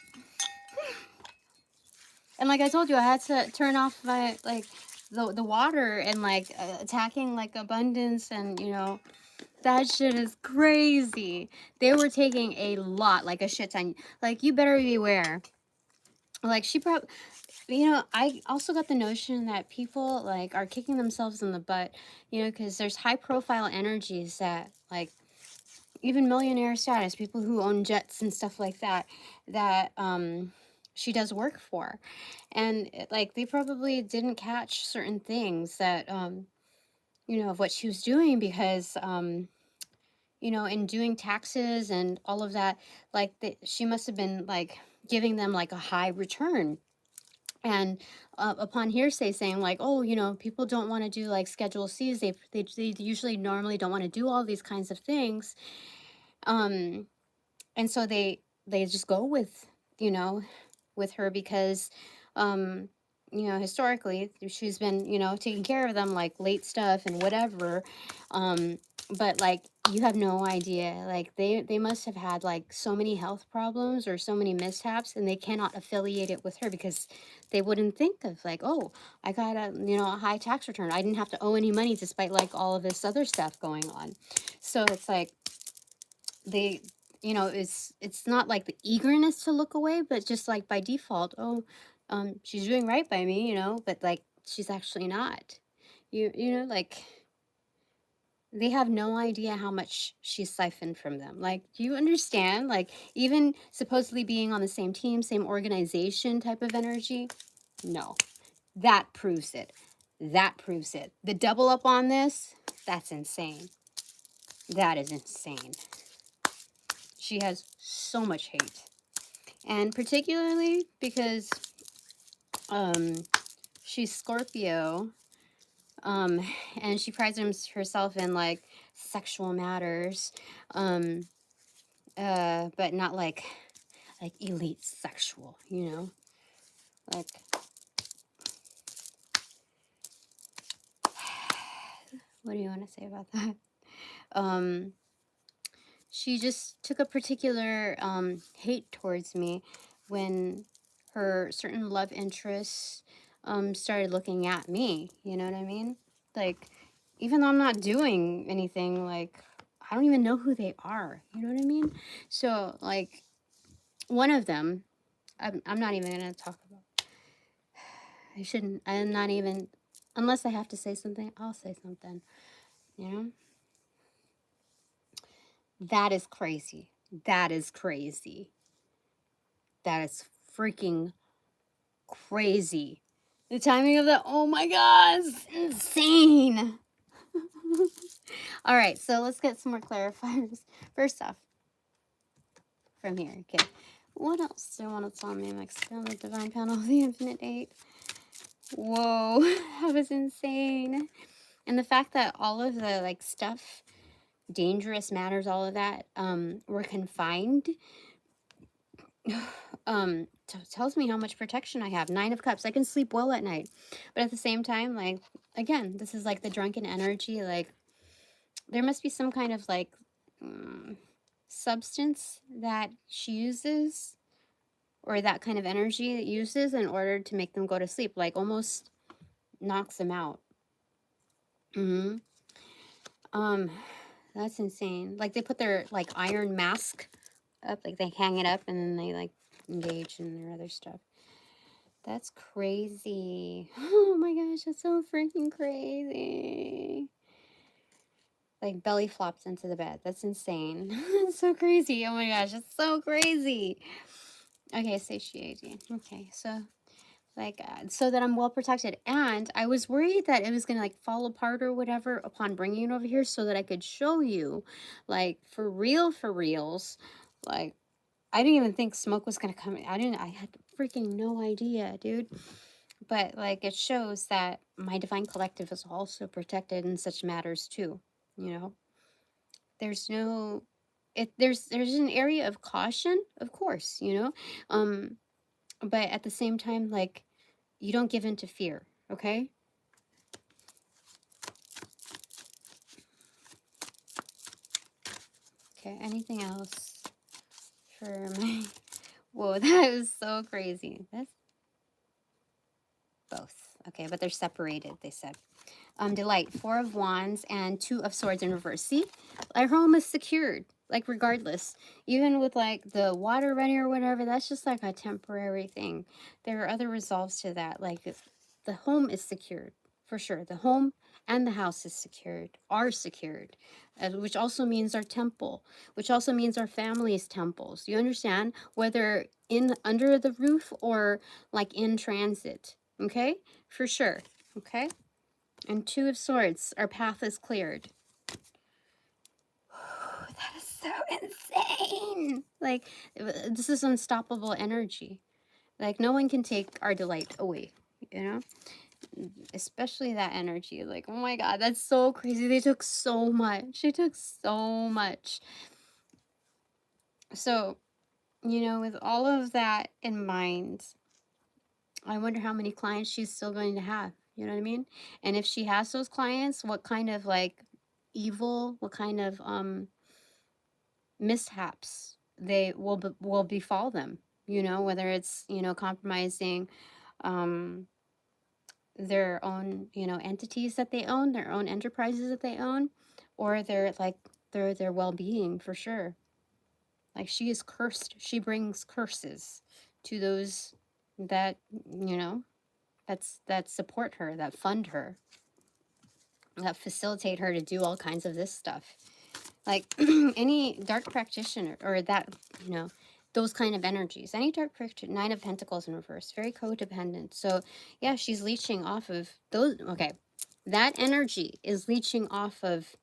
And like I told you, I had to turn off my like the water and like attacking like abundance, and you know that shit is crazy. They were taking a lot, like a shit ton. Like you better beware. Like she probably, you know, I also got the notion that people like are kicking themselves in the butt, you know, because there's high profile energies that like even millionaire status, people who own jets and stuff like that, that she does work for. And like they probably didn't catch certain things that you know, of what she was doing, because you know, in doing taxes and all of that, like she must have been like giving them like a high return. And upon hearsay saying like, oh, you know, people don't want to do like Schedule C's. They usually normally don't want to do all these kinds of things. Um, and so they just go with, you know, with her because, um, you know, historically she's been, you know, taking care of them like late stuff and whatever. Um, but like you have no idea, like they must have had like so many health problems or so many mishaps, and they cannot affiliate it with her because they wouldn't think of like, oh, I got a, you know, a high tax return, I didn't have to owe any money despite like all of this other stuff going on. So it's like they, you know, it's not like the eagerness to look away, but just like by default, oh, she's doing right by me, you know, but like she's actually not. You know, like they have no idea how much she's siphoned from them. Like, do you understand? Like, even supposedly being on the same team, same organization type of energy, no, that proves it. That proves it. The double up on this, that's insane. That is insane. She has so much hate. And particularly because um she's Scorpio, um and she prides herself in like sexual matters, um but not like elite sexual, you know, like what do you want to say about that? um she just took a particular hate towards me when her certain love interests started looking at me. You know what I mean? Like, even though I'm not doing anything, like, I don't even know who they are. You know what I mean? So, like, one of them, I'm not even going to talk about. I shouldn't. I'm not even, unless I have to say something, I'll say something. You know? That is crazy. That is crazy. That is freaking crazy. The timing of that, oh my god, it's insane. All right, so let's get some more clarifiers. First off, from here, okay. What else do I want to tell me? I'm on the divine panel of the infinite eight. Whoa, that was insane. And the fact that all of the like stuff, dangerous matters, all of that, were confined tells me how much protection I have. Nine of Cups. I can sleep well at night. But at the same time, like, again, this is like the drunken energy. Like, there must be some kind of like substance that she uses, or that kind of energy that uses in order to make them go to sleep. Like, almost knocks them out. Mm-hmm. That's insane. Like, they put their like iron mask up, like they hang it up and then they like engage in their other stuff. That's crazy. Oh my gosh, that's so freaking crazy. Like belly flops into the bed. That's insane. That's so crazy. Oh my gosh, it's so crazy. Okay, satiety. Okay, so like so that I'm well protected. And I was worried that it was gonna like fall apart or whatever upon bringing it over here, so that I could show you, like, for real, for reals. Like, I didn't even think smoke was gonna come. I had freaking no idea, dude. But like, it shows that my divine collective is also protected in such matters too. You know, there's no, there's an area of caution, of course. You know, um, but at the same time, like, you don't give in to fear. Okay. Okay. Anything else for my? Whoa, that was so crazy. That's both. Okay, but they're separated. They said. Delight, Four of Wands, and Two of Swords in reverse. See, our home is secured, like, regardless. Even with like the water running or whatever, that's just like a temporary thing. There are other resolves to that. Like, the home is secured for sure. The home and the house is secured, are secured, which also means our temple, which also means our family's temples. You understand? Whether in under the roof or like in transit. Okay, for sure. Okay. And Two of Swords, our path is cleared. That is so insane. Like, this is unstoppable energy. Like, no one can take our delight away, you know? Especially that energy. Like, oh my God, that's so crazy. They took so much. They took so much. So, you know, with all of that in mind, I wonder how many clients she's still going to have. You know what I mean? And if she has those clients, what kind of like evil, what kind of mishaps they will befall them, you know, whether it's, you know, compromising their own, you know, entities that they own, their own enterprises that they own, or their well-being, for sure. Like, she is cursed. She brings curses to those that, you know, that support her, that fund her, that facilitate her to do all kinds of this stuff. Like, any dark practitioner, or that, you know, those kind of energies, any dark practitioner, 9 of Pentacles in reverse, very codependent. So yeah, she's leeching off of those. Okay, that energy is leeching off of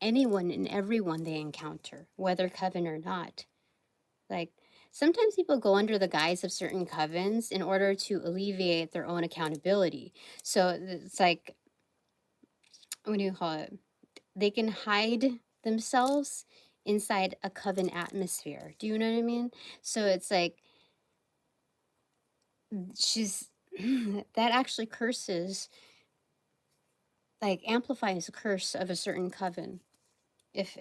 anyone and everyone they encounter, whether coven or not. Like, sometimes people go under the guise of certain covens in order to alleviate their own accountability. So it's like, what do you call it? They can hide themselves inside a coven atmosphere. Do you know what I mean? So it's like, she's that actually curses, like, amplifies the curse of a certain coven. If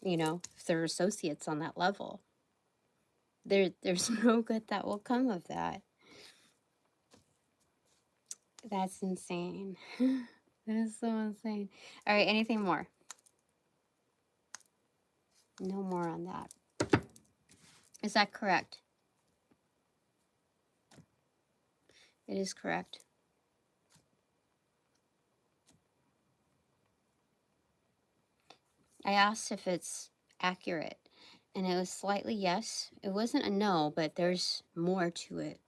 you know, if they're associates on that level, there's no good that will come of that. That's insane. That is so insane. All right, anything more? No more on that. Is that correct? It is correct. I asked if it's accurate, and it was slightly yes. It wasn't a no, but there's more to it.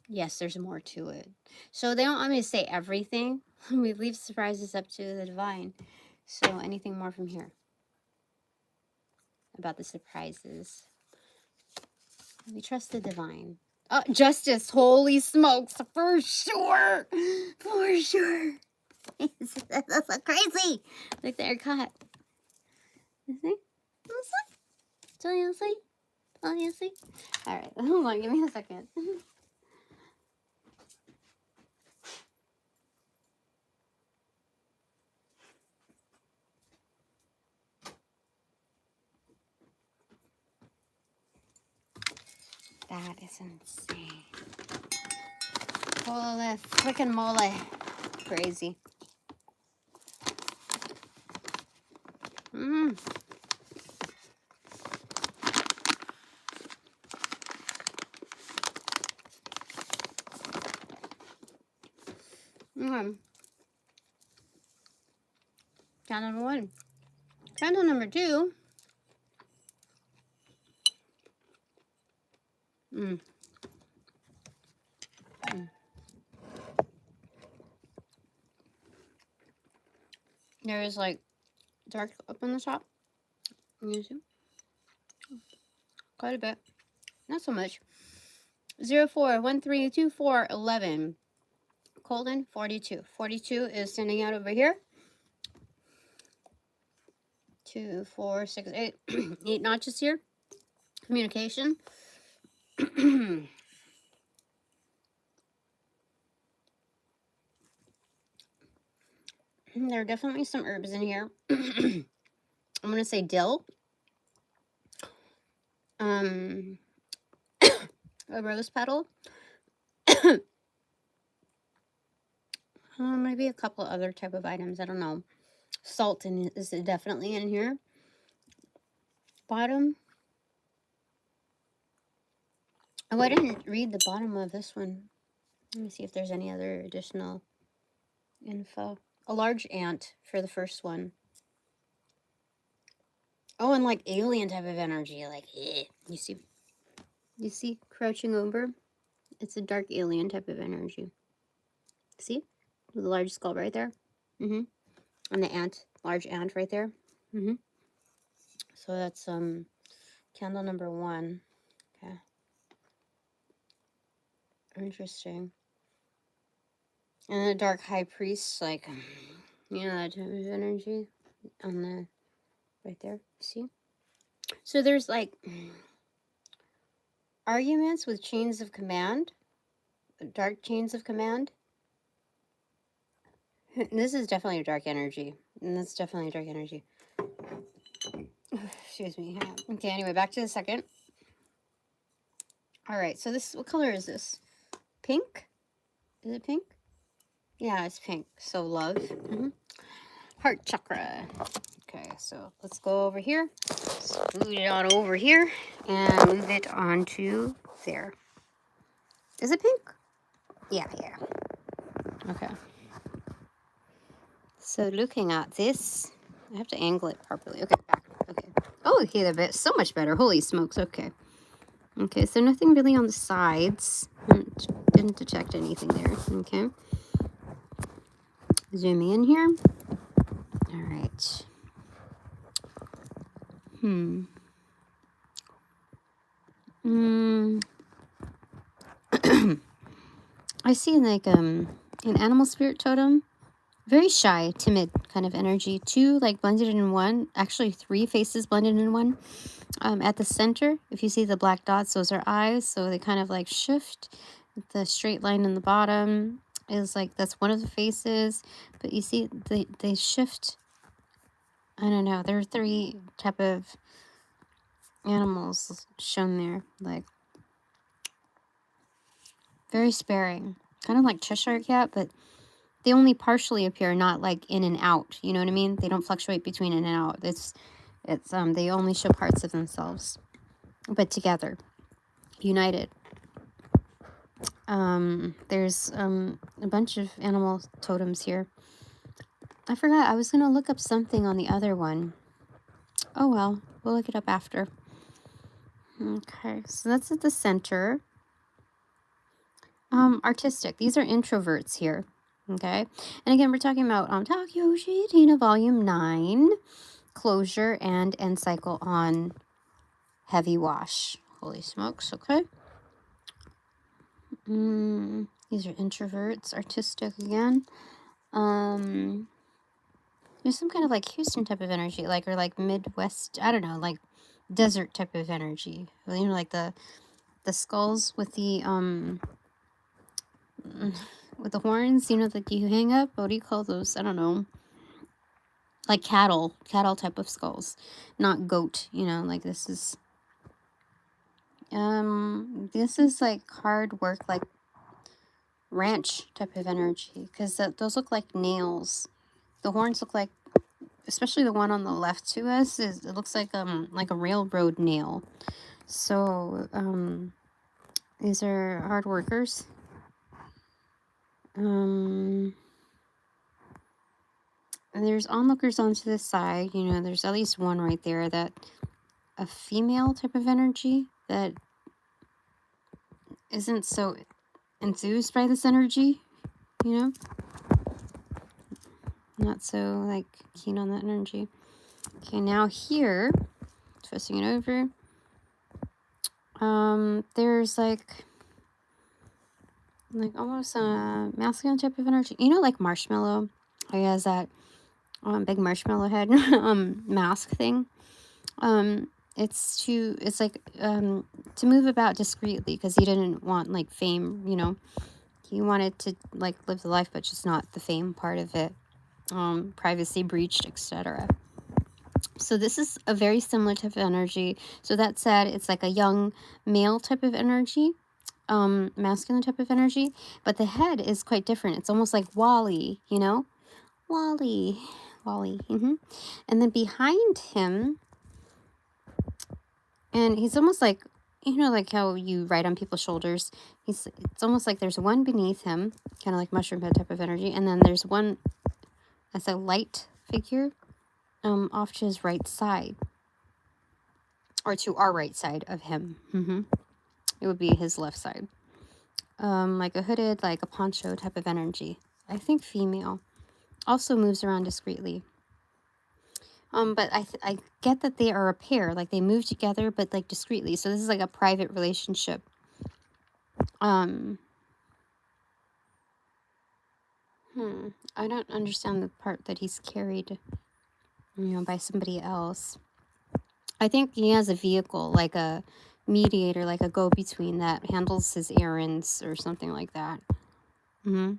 Yes, there's more to it. So they don't want me to say everything. We leave surprises up to the divine. So anything more from here about the surprises? We trust the divine. Oh, justice. Holy smokes. For sure. For sure. That's so crazy. Look, they're caught. You see? You see? You see? All right. Hold on. Give me a second. That is insane. Holy freaking moly. Crazy. Mm. Mm. Candle number 1. Candle number 2. Mm. Mm. There is like dark up on the top. You see? Quite a bit. Not so much. 04132411. Colon 42. 42 is standing out over here. 2, 4, 6, 8. 8 notches here. Communication. There are definitely some herbs in here. I'm gonna say dill. A rose petal. Maybe a couple other type of items. I don't know. Salt is definitely in here. Bottom. Oh, I didn't read the bottom of this one. Let me see if there's any other additional info. A large ant for the first one. Oh, and like alien type of energy. Like, you see crouching over? It's a dark alien type of energy. See? The large skull right there. And the ant, large ant right there. So that's candle number 1. Okay. Interesting. And the dark high priest, like, you know, that type of energy on the right there. See? So there's like arguments with chains of command, dark chains of command. This is definitely a dark energy. And that's definitely a dark energy. Excuse me. Okay, anyway, back to the second. All right, so this, what color is this? Pink? Is it pink? Yeah, it's pink. So love. Heart chakra. Okay, so let's go over here. Move it on over here and move it onto there. Is it pink? Yeah. Okay. So looking at this, I have to angle it properly. Okay, back. Okay. Oh, okay, a bit so much better. Holy smokes. Okay. Okay, so nothing really on the sides. Didn't detect anything there. Okay. Zooming in here. All right. I see like an animal spirit totem. Very shy, timid kind of energy. Two like blended in one. Actually, three faces blended in one. At the center, if you see the black dots, those are eyes. So they kind of like shift. The straight line in the bottom is like, that's one of the faces. But you see, they shift. I don't know. There are three type of animals shown there. Like, very sparing. Kind of like Cheshire Cat, but they only partially appear, not like in and out. You know what I mean? They don't fluctuate between in and out. It's they only show parts of themselves, but together, united. There's a bunch of animal totems here. I forgot, I was gonna look up something on the other one. Oh well, we'll look it up after. Okay, so that's at the center. Artistic. These are introverts here. Okay, and again, we're talking about Takyo Shitina Volume 9, closure and end cycle on heavy wash. Holy smokes. Okay. These are introverts. Artistic again. There's some kind of like Houston type of energy, like, or like Midwest, I don't know, like desert type of energy. You know, like the skulls with the horns, you know, that you hang up. What do you call those? I don't know. Like cattle type of skulls, not goat. You know, like this is like hard work, like ranch type of energy, because those look like nails. The horns look like, especially the one on the left to us, it looks like a railroad nail. So these are hard workers. And there's onlookers onto the side. You know, there's at least one right there, that a female type of energy that isn't so enthused by this energy, you know, not so like keen on that energy. Okay, now here, twisting it over, there's like almost a masculine type of energy, you know, like Marshmallow. He has that big marshmallow head mask thing. It's like to move about discreetly, because he didn't want like fame, you know. He wanted to like live the life, but just not the fame part of it. Privacy breached, etc. So this is a very similar type of energy. So that said, it's like a young male type of energy, masculine type of energy, but the head is quite different. It's almost like Wally, you know, Wally. And then behind him, and he's almost like, you know, like how you ride on people's shoulders. It's almost like there's one beneath him, kind of like mushroom head type of energy, and then there's one as a light figure off to his right side, or to our right side of him. It would be his left side, like a hooded, like a poncho type of energy. I think female, also moves around discreetly. But I get that they are a pair, like they move together, but like discreetly. So this is like a private relationship. I don't understand the part that he's carried, by somebody else. I think he has a vehicle, like a mediator, like a go-between that handles his errands or something like that. Mm-hmm.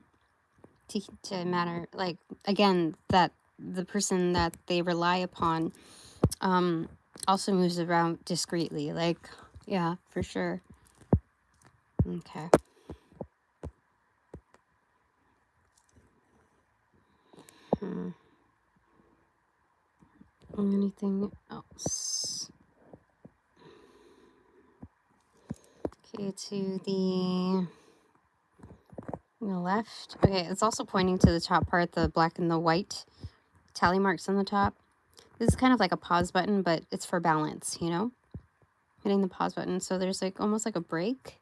To matter, like, again, that the person that they rely upon um also moves around discreetly, like, yeah, for sure. Okay. Hmm. Anything else? Okay, to the left. Okay, it's also pointing to the top part, the black and the white tally marks on the top. This is kind of like a pause button, but it's for balance, hitting the pause button. So there's like almost like a break,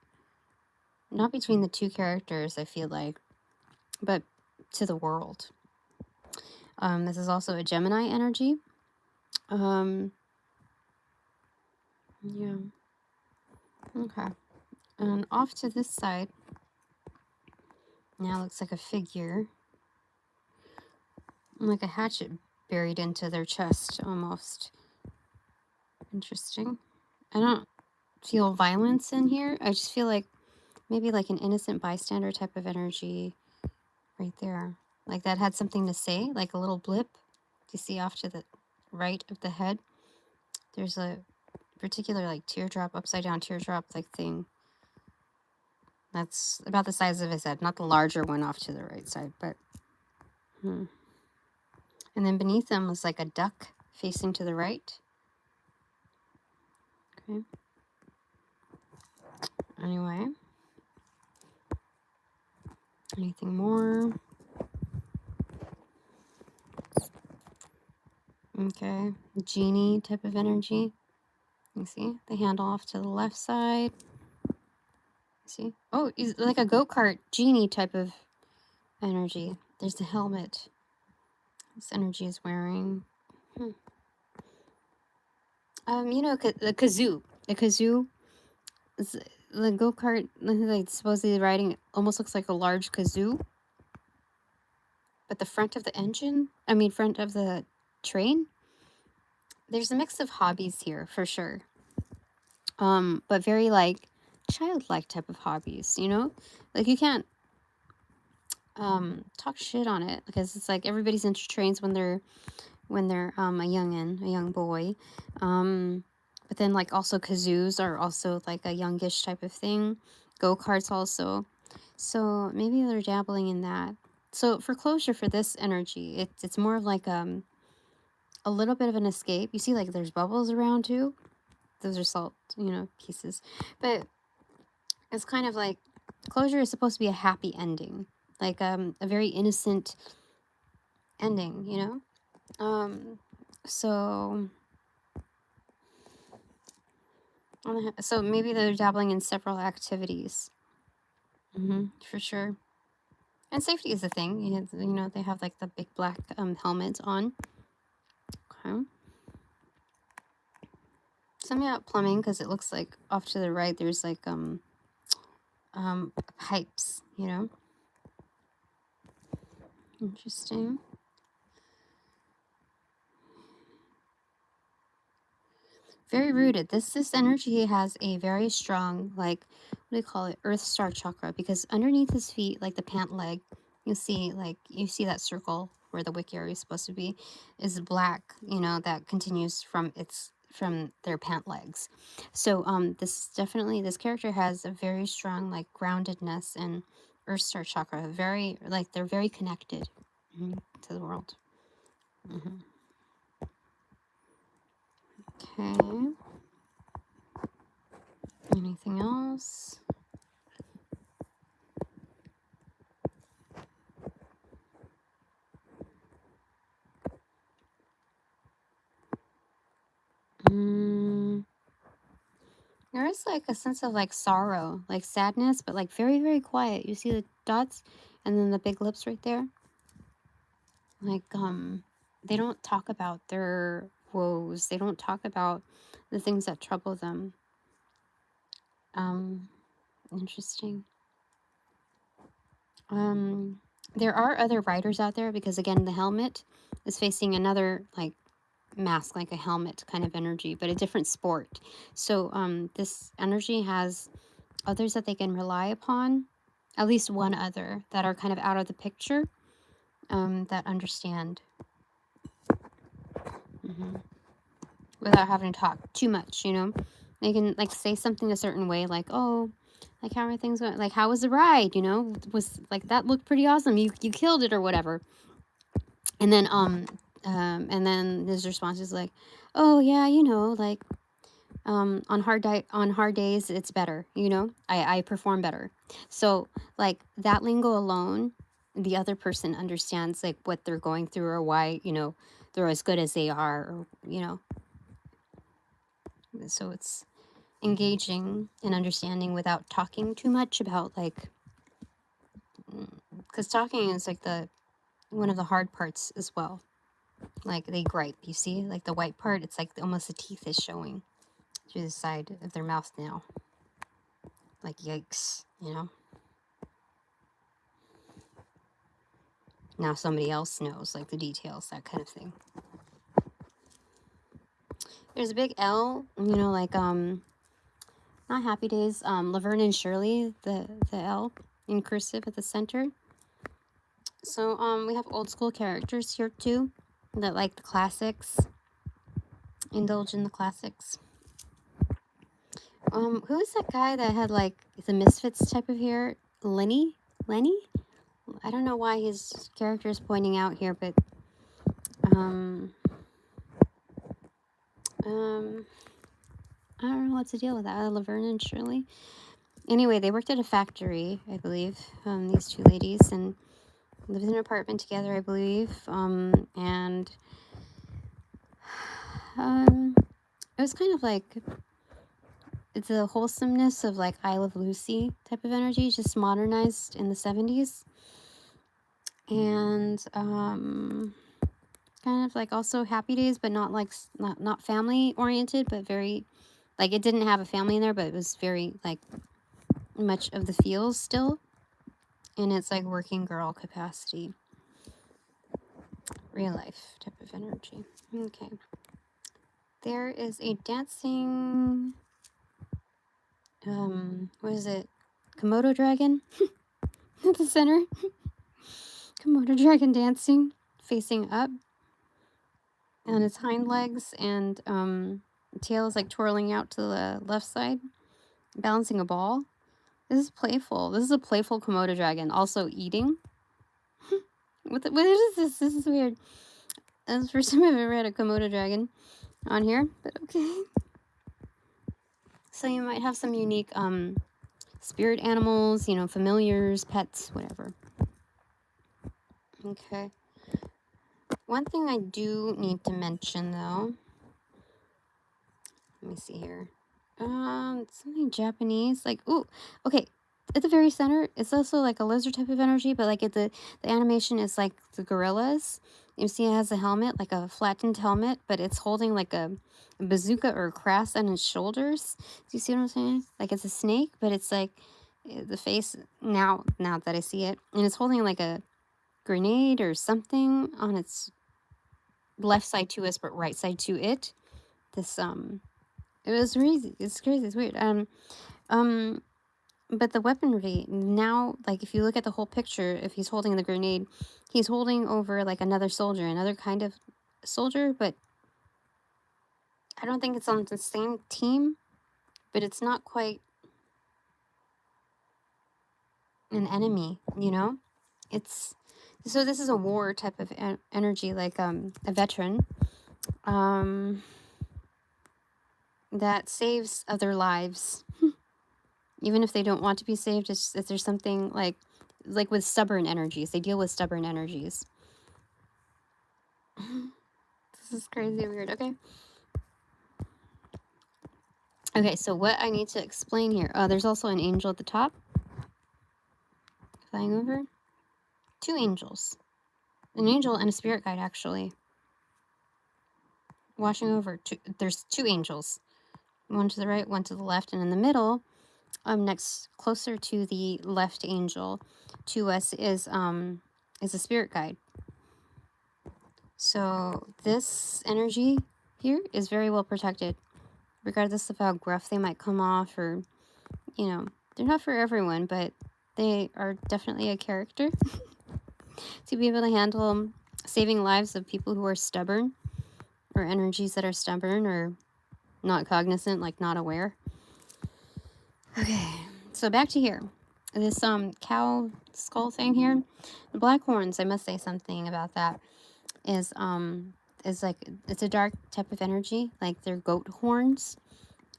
not between the two characters, I feel like, but to the world. This is also a Gemini energy. Yeah. Okay. And off to this side, now looks like a figure, like a hatchet buried into their chest almost. Interesting. I don't feel violence in here. I just feel like maybe like an innocent bystander type of energy right there. Like that had something to say, like a little blip. You see off to the right of the head, there's a particular like teardrop, upside down teardrop like thing. That's about the size of his head, not the larger one off to the right side, but and then beneath him was like a duck facing to the right. Okay. Anyway. Anything more? Okay. Genie type of energy. You see the handle off to the left side. See? Oh, he's like a go-kart genie type of energy. There's the helmet this energy is wearing. The kazoo. The kazoo is the go-kart, like supposedly riding, almost looks like a large kazoo. But the front of the front of the train, there's a mix of hobbies here for sure. But very like childlike type of hobbies, Like you can't talk shit on it because it's like everybody's into trains when they're a young boy. But then like also kazoos are also like a youngish type of thing. Go-karts also. So maybe they're dabbling in that. So for closure for this energy, it's more of like a little bit of an escape. You see like there's bubbles around too. Those are salt, pieces. But it's kind of like closure is supposed to be a happy ending. Like a very innocent ending, So so maybe they're dabbling in several activities. For sure. And safety is a thing. They have like the big black helmets on. Okay. Something about plumbing because it looks like off to the right there's like pipes, Interesting. Very rooted. This energy has a very strong, like, what do you call it, earth star chakra, because underneath his feet, like the pant leg, you see that circle where the wick area is supposed to be is black, that continues from their pant legs. So this character has a very strong like groundedness and earth star chakra, very like they're very connected to the world. Okay. Anything else? There is like a sense of like sorrow, like sadness, but like very, very quiet. You see the dots and then the big lips right there. Like, they don't talk about their woes. They don't talk about the things that trouble them. Interesting. There are other riders out there because, again, the helmet is facing another, like, mask, like a helmet kind of energy, but a different sport. So this energy has others that they can rely upon, at least one other that are kind of out of the picture, that understand, without having to talk too much, you know. They can, like, say something a certain way, like, oh, like, how are things going, like, how was the ride, you know, was like, that looked pretty awesome, you killed it, or whatever. And then his response is like, oh yeah, you know, like, on hard days it's better, you know, I perform better. So, like, that lingo alone, the other person understands, like, what they're going through, or why, you know, they're as good as they are, or, you know. So it's engaging and understanding without talking too much about, like, because talking is like the one of the hard parts as well. Like, they gripe, you see, like the white part, it's like almost the teeth is showing through the side of their mouth now. Like, yikes, you know. Now somebody else knows, like, the details, that kind of thing. There's a big L, you know, like, not Happy Days, Laverne and Shirley, the L in cursive at the center. So we have old school characters here too, that like the classics, indulge in the classics. Who is that guy that had, like, the Misfits type of hair? Lenny? I don't know why his character is pointing out here, but I don't know what's the deal with that. Laverne and Shirley. Anyway, they worked at a factory, I believe, these two ladies, and lived in an apartment together, I believe. And it was kind of like, it's a wholesomeness of, like, I Love Lucy type of energy, just modernized in the 70s. And kind of like also Happy Days, but not like, not family oriented, but very, like, it didn't have a family in there, but it was very, like, much of the feels still. And it's like working girl capacity, real life type of energy. Okay. There is a dancing, what is it? Komodo dragon at the center. Komodo dragon dancing, facing up on its hind legs, and tail is like twirling out to the left side, balancing a ball. This is playful. This is a playful Komodo dragon. Also eating. What is this? This is weird. That's the first time I've ever had a Komodo dragon on here, but okay. So you might have some unique spirit animals, you know, familiars, pets, whatever. Okay. One thing I do need to mention, though. Let me see here. Something Japanese, like, ooh, okay. At the very center, it's also like a lizard type of energy, but like, at the animation is like the gorillas. You see, it has a helmet, like a flattened helmet, but it's holding like a bazooka or a cross on its shoulders. Do you see what I'm saying? Like, it's a snake, but it's like the face, now that I see it, and it's holding like a grenade or something on its left side to us, but right side to it. This it was crazy. It's crazy. It's weird. But the weaponry now, like, if you look at the whole picture, if he's holding the grenade, he's holding over like another soldier, another kind of soldier, but I don't think it's on the same team, but it's not quite an enemy, you know? It's, so this is a war type of energy, like a veteran that saves other lives. Even if they don't want to be saved, it's, if there's something like with stubborn energies, they deal with stubborn energies. This is crazy weird. Okay. Okay, so what I need to explain here. There's also an angel at the top. Flying over. Two angels. An angel and a spirit guide, actually. Watching over. There's two angels. One to the right, one to the left, and in the middle, next, closer to the left angel to us is is a spirit guide. So this energy here is very well protected, regardless of how gruff they might come off, or, you know, they're not for everyone, but they are definitely a character to be able to handle saving lives of people who are stubborn, or energies that are stubborn or not cognizant, like not aware. Okay, so back to here. This cow skull thing here, the black horns, I must say something about that, is like, it's a dark type of energy, like they're goat horns.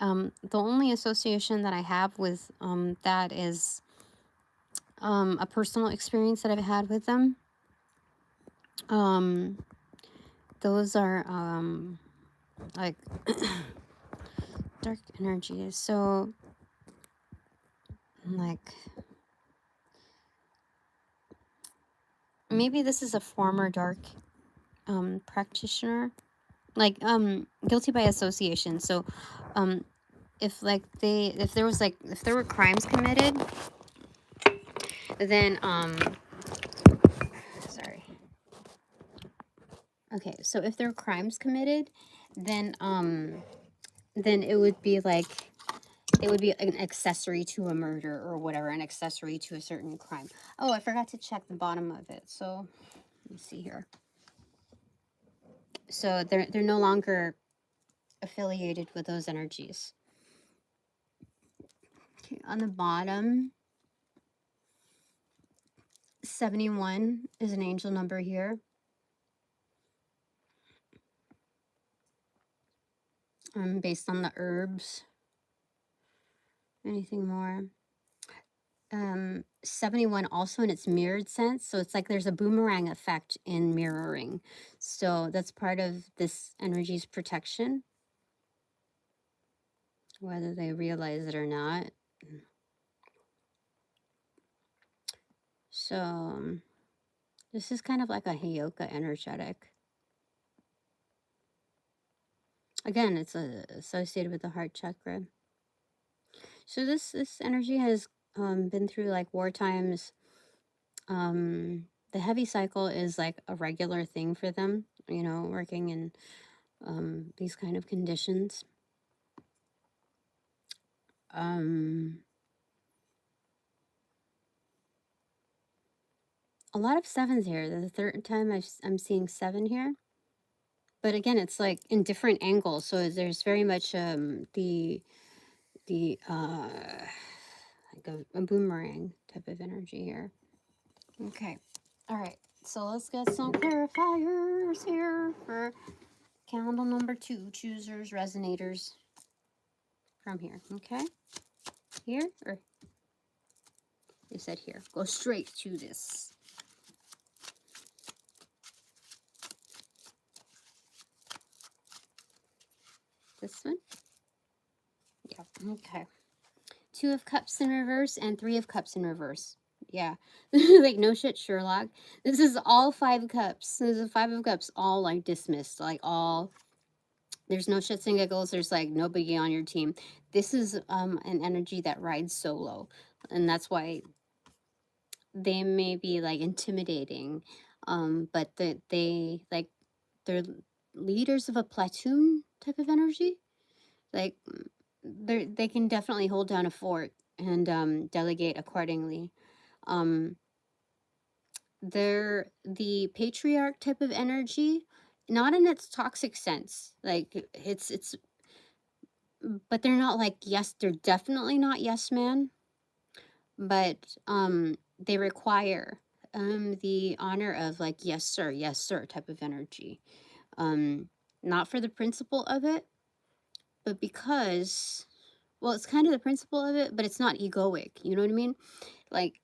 The only association that I have with that is a personal experience that I've had with them. Those are like dark energies. So like, maybe this is a former dark practitioner, like guilty by association. So if there were crimes committed, then sorry. Okay, so if there were crimes committed, then it would be like, it would be an accessory to a murder or whatever, an accessory to a certain crime. Oh, I forgot to check the bottom of it. So let me see here. So they're no longer affiliated with those energies. Okay, on the bottom, 71 is an angel number here. Based on the herbs. Anything more? 71 also in its mirrored sense. So it's like there's a boomerang effect in mirroring. So that's part of this energy's protection, whether they realize it or not. So this is kind of like a Heyoka energetic. Again, it's associated with the heart chakra. So this energy has been through like war times. The heavy cycle is like a regular thing for them, you know, working in these kind of conditions. A lot of sevens here. The third time I'm seeing 7 here. But again, it's like in different angles. So there's very much the like a boomerang type of energy here. Okay. All right. So let's get some clarifiers here for candle number 2, choosers, resonators from here. Okay. Here, or they said here. Go straight to this. This one? Yeah. Okay. 2 of Cups in reverse and 3 of Cups in reverse. Yeah. Like, no shit, Sherlock. This is all 5 cups. This is 5 of Cups, all like dismissed. Like, all, there's no shits and giggles. There's like nobody on your team. This is an energy that rides solo. And that's why they may be like intimidating. But they like, they're leaders of a platoon type of energy. Like, they can definitely hold down a fort and delegate accordingly. They're the patriarch type of energy, not in its toxic sense. Like, it's but they're not like, yes, they're definitely not yes man, but they require the honor of like, yes sir type of energy. Not for the principle of it, but because, well, it's kind of the principle of it, but it's not egoic. You know what I mean? Like,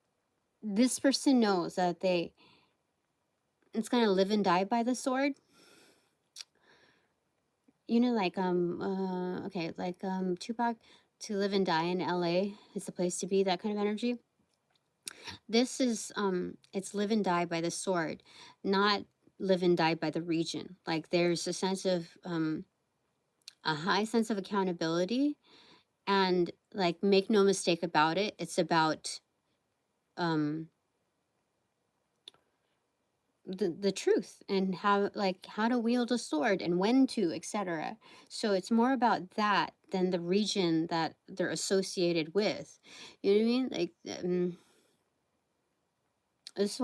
this person knows that it's gonna live and die by the sword. You know, like okay, like Tupac, to live and die in LA is the place to be, that kind of energy. This is it's live and die by the sword, not live and die by the region. Like, there's a sense of a high sense of accountability, and like, make no mistake about it, it's about the truth, and how, like, how to wield a sword and when to, etc. So it's more about that than the region that they're associated with. You know what I mean? Like, this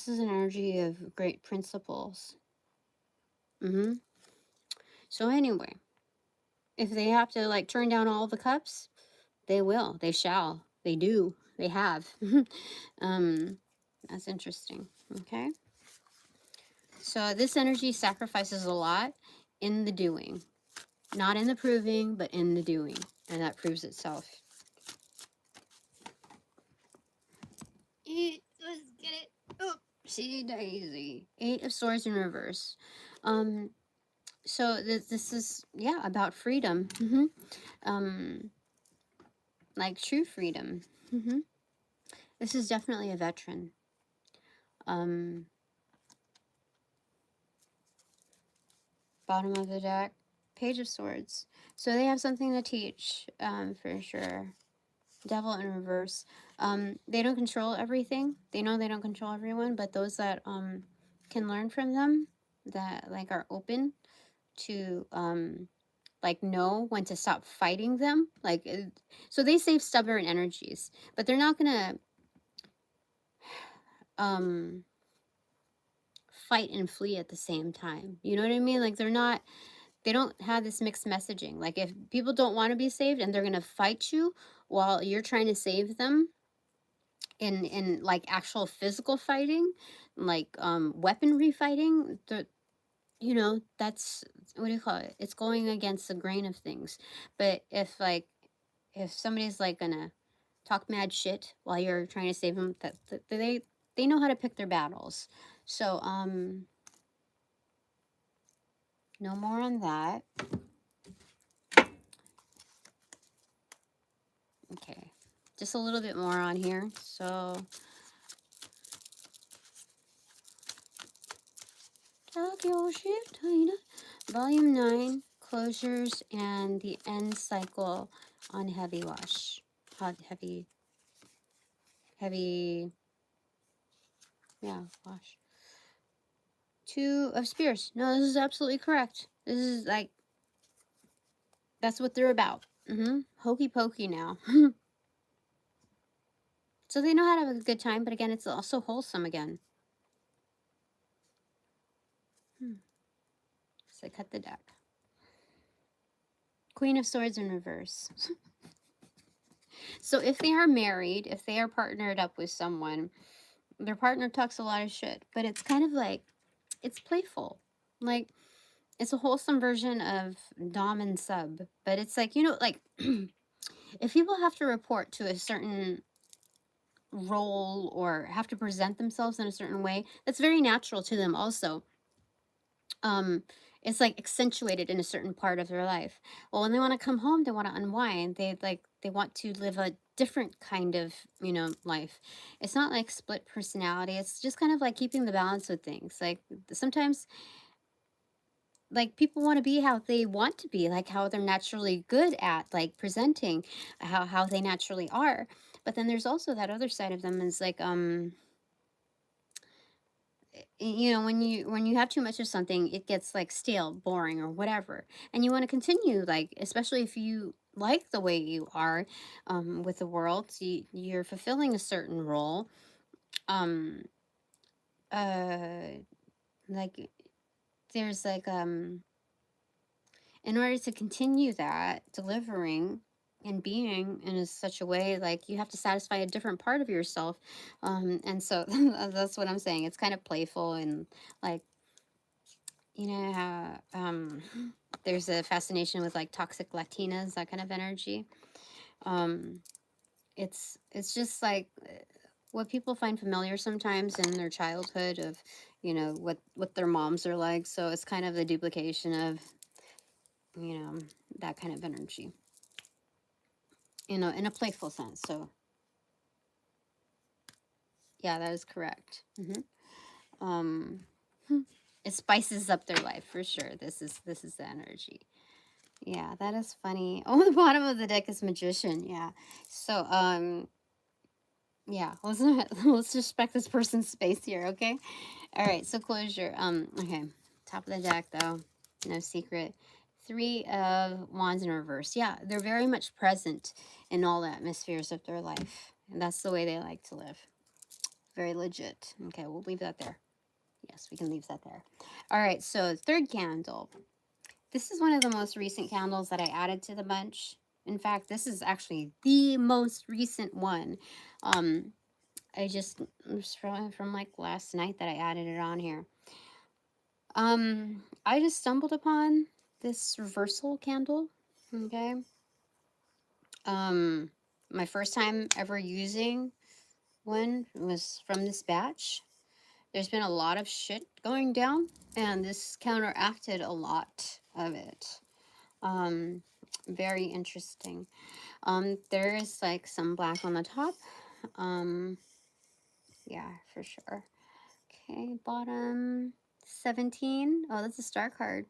is an energy of great principles. So anyway, if they have to like turn down all the cups, they will, they shall, they do, they have. That's interesting. Okay, so this energy sacrifices a lot in the doing, not in the proving, but in the doing, and that proves itself. Let's get it. Oh, see, Daisy. 8 of Swords in reverse. So this is, yeah, about freedom. Like true freedom. This is definitely a veteran. Bottom of the deck, Page of Swords. So they have something to teach, for sure. Devil in reverse. They don't control everything. They know they don't control everyone, but those that can learn from them, that like are open to like know when to stop fighting them. Like, so they save stubborn energies, but they're not gonna fight and flee at the same time. You know what I mean? Like, they don't have this mixed messaging. Like, if people don't want to be saved and they're gonna fight you while you're trying to save them in like actual physical fighting, like weaponry fighting, you know, that's, what do you call it? It's going against the grain of things. But if somebody's like gonna talk mad shit while you're trying to save them, that they know how to pick their battles. So no more on that. Okay, just a little bit more on here. So Tokyo Shift, Volume 9, Closures and the End Cycle on Heavy Wash. Heavy, yeah, wash. 2 of Spears. No, this is absolutely correct. This is like, that's what they're about. Hokey pokey now. So they know how to have a good time, but again, it's also wholesome again. So I cut the deck. Queen of Swords in reverse. So if they are married, if they are partnered up with someone, their partner talks a lot of shit, but it's kind of like, it's playful. Like, it's a wholesome version of dom and sub, but it's like, you know, like, if people have to report to a certain role or have to present themselves in a certain way, that's very natural to them also. It's like accentuated in a certain part of their life. Well, when they want to come home, they want to unwind. They want to live a different kind of, you know, life. It's not like split personality. It's just kind of like keeping the balance with things. Like, sometimes, like, people want to be how they want to be, like how they're naturally good at like presenting, how they naturally are. But then there's also that other side of them, is like, you know, when you have too much of something, it gets like stale, boring, or whatever, and you want to continue, like, especially if you like the way you are, with the world, so you're fulfilling a certain role, um like, there's like, in order to continue that delivering and being in such a way, like, you have to satisfy a different part of yourself, and so that's what I'm saying. It's kind of playful, and like, you know how there's a fascination with like toxic Latinas, that kind of energy. um it's just like, what people find familiar sometimes in their childhood of, you know, what their moms are like. So it's kind of the duplication of, you know, that kind of energy, you know, in a playful sense. So yeah, that is correct. um it spices up their life for sure. This is the energy. Yeah, that is funny. Oh, the bottom of the deck is Magician. Yeah. So, Yeah, let's not, let's respect this person's space here, okay? All right, so closure. Okay, top of the deck though, no secret. 3 of Wands in reverse. Yeah, they're very much present in all atmospheres of their life, and that's the way they like to live. Very legit. Okay, we'll leave that there. Yes, we can leave that there. All right, so third candle. This is one of the most recent candles that I added to the bunch. In fact, this is actually the most recent one. I just, it was from like last night that I added it on here. I just stumbled upon this reversal candle. Okay. My first time ever using one was from this batch. There's been a lot of shit going down, and this counteracted a lot of it. Very interesting. There is like some black on the top. Yeah, for sure. Okay, bottom 17. Oh, that's a star card.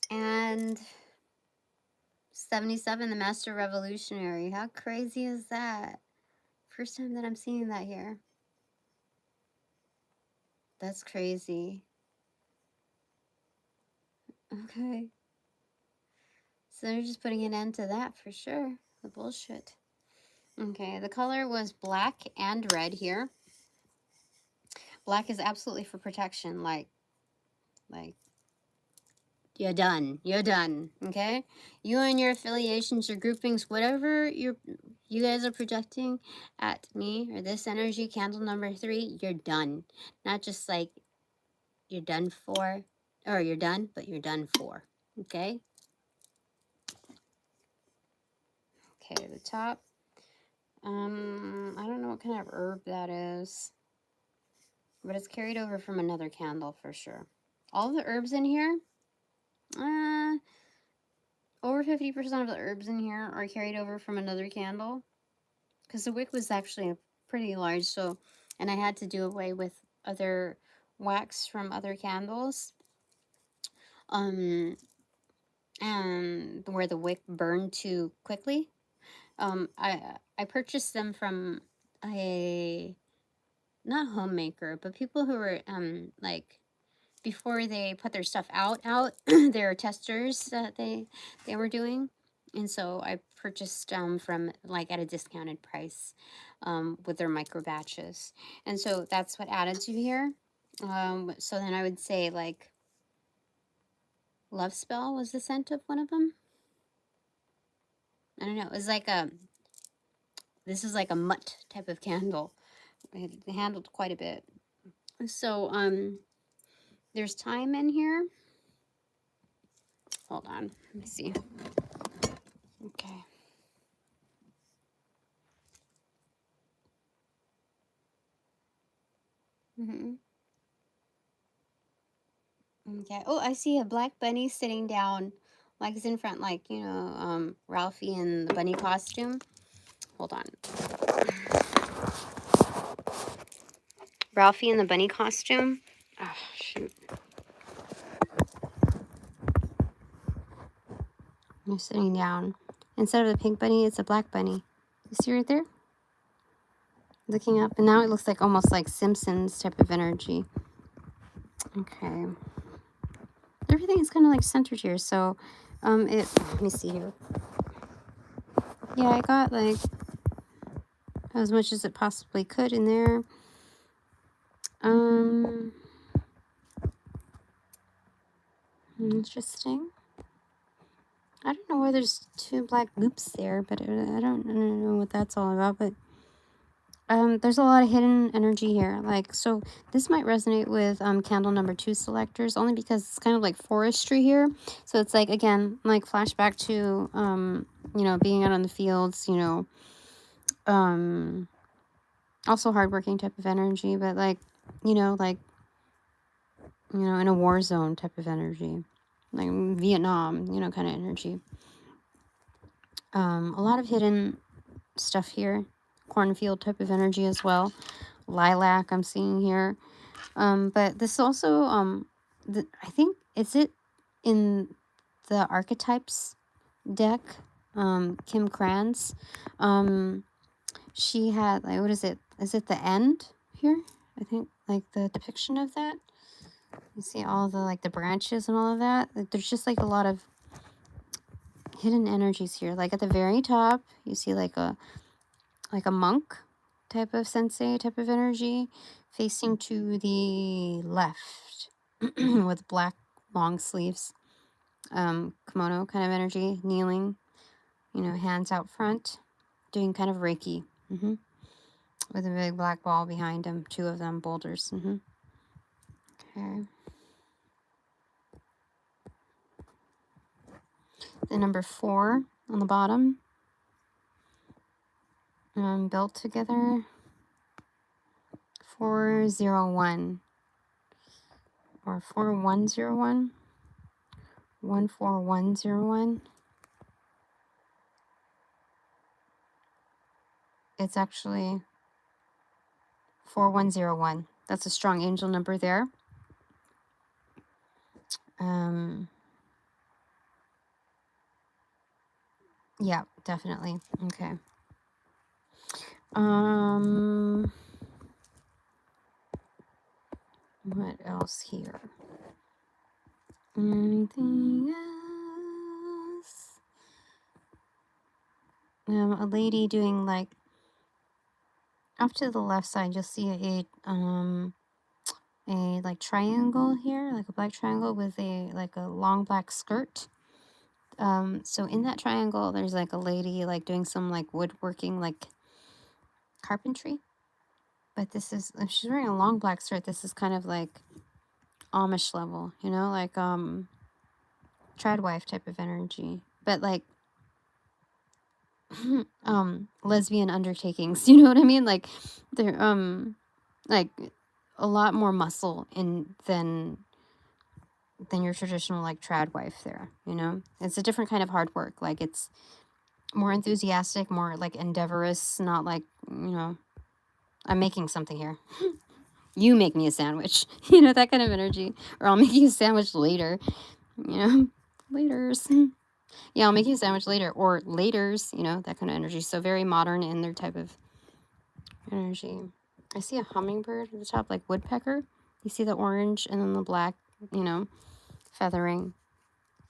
And 77, the Master Revolutionary. How crazy is that? First time that I'm seeing that here. That's crazy. Okay. So they're just putting an end to that for sure. The bullshit. Okay, the color was black and red here. Black is absolutely for protection, like you're done. You're done. Okay? You and your affiliations, your groupings, whatever you guys are projecting at me or this energy, candle number 3, you're done. Not just like you're done for, or you're done, but you're done for. Okay? Okay, the top. I don't know what kind of herb that is, but it's carried over from another candle for sure. All the herbs in here, over 50% of the herbs in here are carried over from another candle. Because the wick was actually pretty large, so, and I had to do away with other wax from other candles, and where the wick burned too quickly. I purchased them from a, not homemaker, but people who were like, before they put their stuff out their testers that they were doing, and so I purchased from like at a discounted price with their micro batches, and so that's what added to here. So then I would say like Love Spell was the scent of one of them. I don't know, it was like a, this is like a mutt type of candle. It handled quite a bit. So there's thyme in here. Hold on, let me see. Okay. Okay. Oh, I see a black bunny sitting down, like it's in front, like, you know, Ralphie in the bunny costume. Hold on. Ralphie in the bunny costume. Oh, shoot. You're sitting down. Instead of the pink bunny, it's a black bunny. You see right there? Looking up. And now it looks like almost like Simpsons type of energy. Okay. Everything is kind of like centered here. So, let me see here. Yeah, I got like as much as it possibly could in there. Interesting. I don't know why there's 2 black loops there, but I don't know what that's all about. But there's a lot of hidden energy here. Like, so this might resonate with candle number 2 selectors, only because it's kind of like forestry here. So it's like, again, like flashback to you know, being out on the fields, you know, also hardworking type of energy, but like, you know, in a war zone type of energy, like Vietnam, you know, kind of energy. A lot of hidden stuff here. Cornfield type of energy as well. Lilac I'm seeing here. But this also, I think, is it in the Archetypes deck? Kim Kranz. she had, like, what is it? Is it the end here? I think, like, the depiction of that. You see all the, like, the branches and all of that. Like, there's just, like, a lot of hidden energies here. Like, at the very top, you see, like a monk type of sensei type of energy facing to the left with black long sleeves, kimono kind of energy, kneeling, you know, hands out front, doing kind of Reiki. With a big black ball behind him, two of them boulders. Okay. The number 4 on the bottom, built together, 401 or 4101, 14101. It's actually 4101. That's a strong angel number there. Yeah, definitely. Okay. What else here? Anything else? A lady doing, like, off to the left side, you'll see a like triangle here, like a black triangle with a long black skirt. So in that triangle, there's like a lady like doing some like woodworking, like carpentry. But this is, if she's wearing a long black skirt, this is kind of like Amish level, you know, like tradwife type of energy. But like lesbian undertakings, you know what I mean? Like they're like a lot more muscle in than your traditional like trad wife there, you know. It's a different kind of hard work. Like it's more enthusiastic, more like endeavorous, not like, you know, I'm making something here. You make me a sandwich. You know, that kind of energy. Or I'll make you a sandwich later. You know, laters. Yeah, I'll make you a sandwich later. Or laters, you know, that kind of energy. So very modern in their type of energy. I see a hummingbird at the top, like woodpecker. You see the orange and then the black, you know, feathering.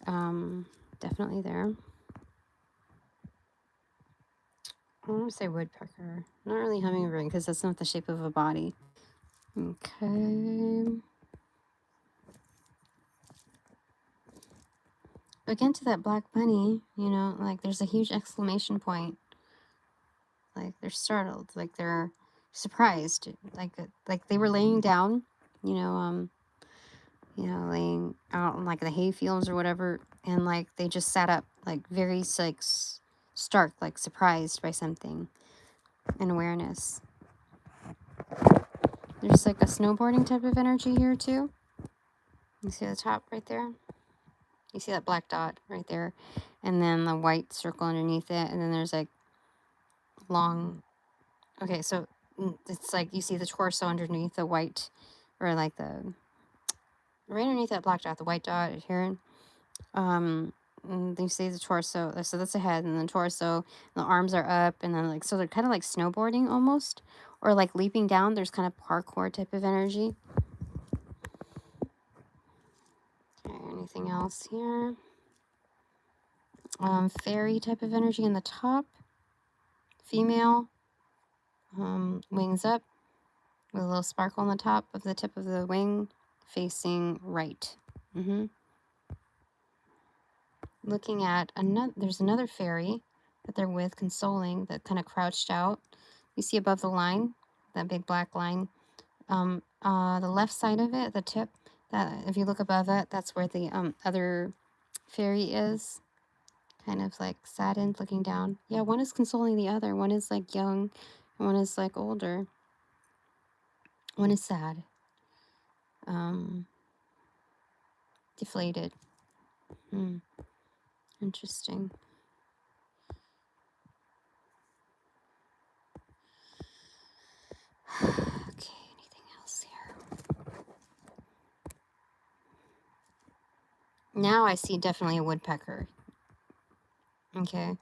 Definitely there. I want to say woodpecker. Not really hummingbird because that's not the shape of a body. Okay. Again, to that black bunny, you know, like there's a huge exclamation point. Like they're startled, like they're surprised, like they were laying down, you know, laying out in like the hay fields or whatever, and like they just sat up, like very like stark, like surprised by something, and awareness. There's like a snowboarding type of energy here too. You see the top right there? You see that black dot right there, and then the white circle underneath it, and then there's like long. Okay, so it's like you see the torso underneath the white, or like the right underneath that black dot, the white dot here. And you see the torso. So that's the head, and then torso. And the arms are up, and then like so they're kind of like snowboarding almost, or like leaping down. There's kind of parkour type of energy. Okay, anything else here? Fairy type of energy in the top. Female. Wings up with a little sparkle on the top of the tip of the wing, facing right. Looking at another, there's another fairy that they're with, consoling, that kind of crouched out. You see above the line, that big black line. The left side of it, the tip, that if you look above it, that's where the other fairy is. Kind of like saddened, looking down. Yeah, one is consoling the other. One is like young, and one is like older. One is sad. Deflated. Interesting. Okay, anything else here? Now I see definitely a woodpecker. Okay.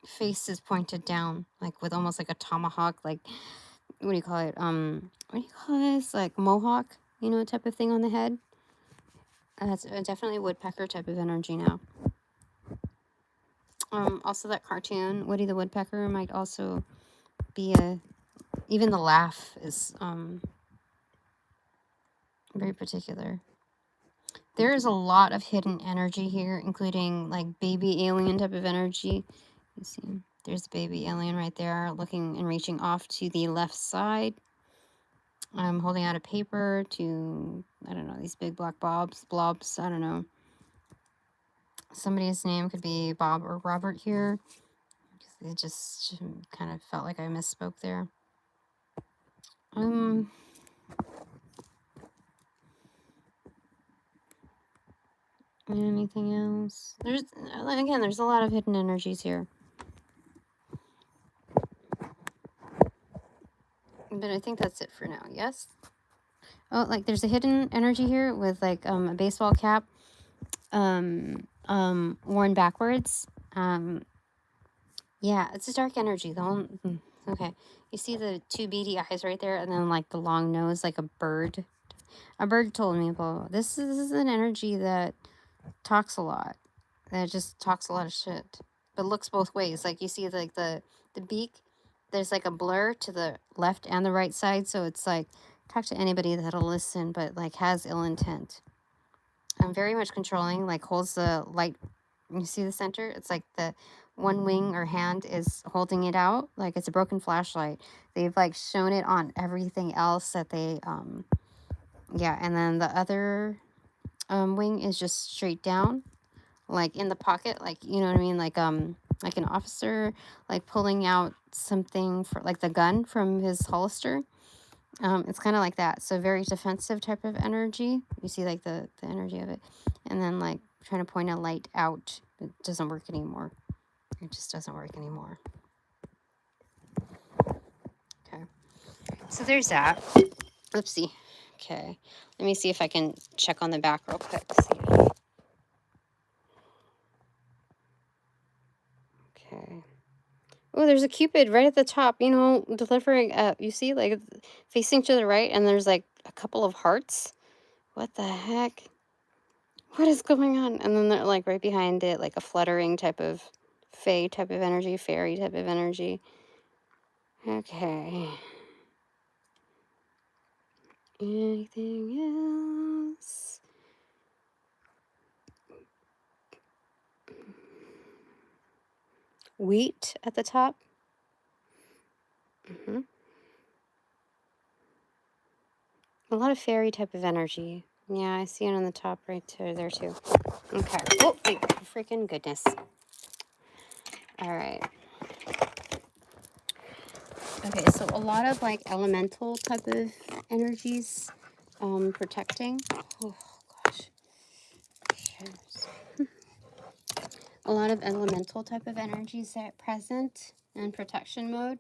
face is pointed down, like with almost like a tomahawk, like what do you call it? What do you call this? Like mohawk, you know, type of thing on the head. That's definitely woodpecker type of energy now. Also that cartoon, Woody the Woodpecker, might also be a, even the laugh is very particular. There is a lot of hidden energy here, including like baby alien type of energy. You see, there's the baby alien right there, looking and reaching off to the left side. I'm holding out a paper to, I don't know, these big black blobs, I don't know. Somebody's name could be Bob or Robert here. It just kind of felt like I misspoke there. Anything else? There's a lot of hidden energies here. But I think that's it for now, yes? Oh, like there's a hidden energy here with like a baseball cap worn backwards. Yeah, it's a dark energy. Okay. You see the two beady eyes right there, and then like the long nose, like a bird. A bird told me about this is an energy that talks a lot. That just talks a lot of shit. But looks both ways. Like you see like the beak, there's like a blur to the left and the right side, so it's like talk to anybody that'll listen, but like has ill intent. I'm very much controlling, like holds the light. You see the center? It's like the one wing or hand is holding it out, like it's a broken flashlight. They've like shown it on everything else that they yeah, and then the other wing is just straight down, like in the pocket, like, you know what I mean, like an officer like pulling out something for like the gun from his holster. It's kind of like that. So very defensive type of energy. You see like the energy of it. And then like trying to point a light out. It doesn't work anymore. It just doesn't work anymore. Okay. So there's that. Oopsie. Okay. Let me see if I can check on the back real quick. See. Okay. Oh, there's a Cupid right at the top, you know, delivering, you see, like, facing to the right, and there's, like, a couple of hearts. What the heck? What is going on? And then they're, like, right behind it, like, a fluttering type of fae type of energy, fairy type of energy. Okay. Anything else? Wheat at the top. A lot of fairy type of energy. Yeah, I see it on the top right there too. Okay. Oh, wait, freaking goodness. All right. Okay, so a lot of like elemental type of energies protecting. Oh gosh. A lot of elemental type of energies that present in protection mode.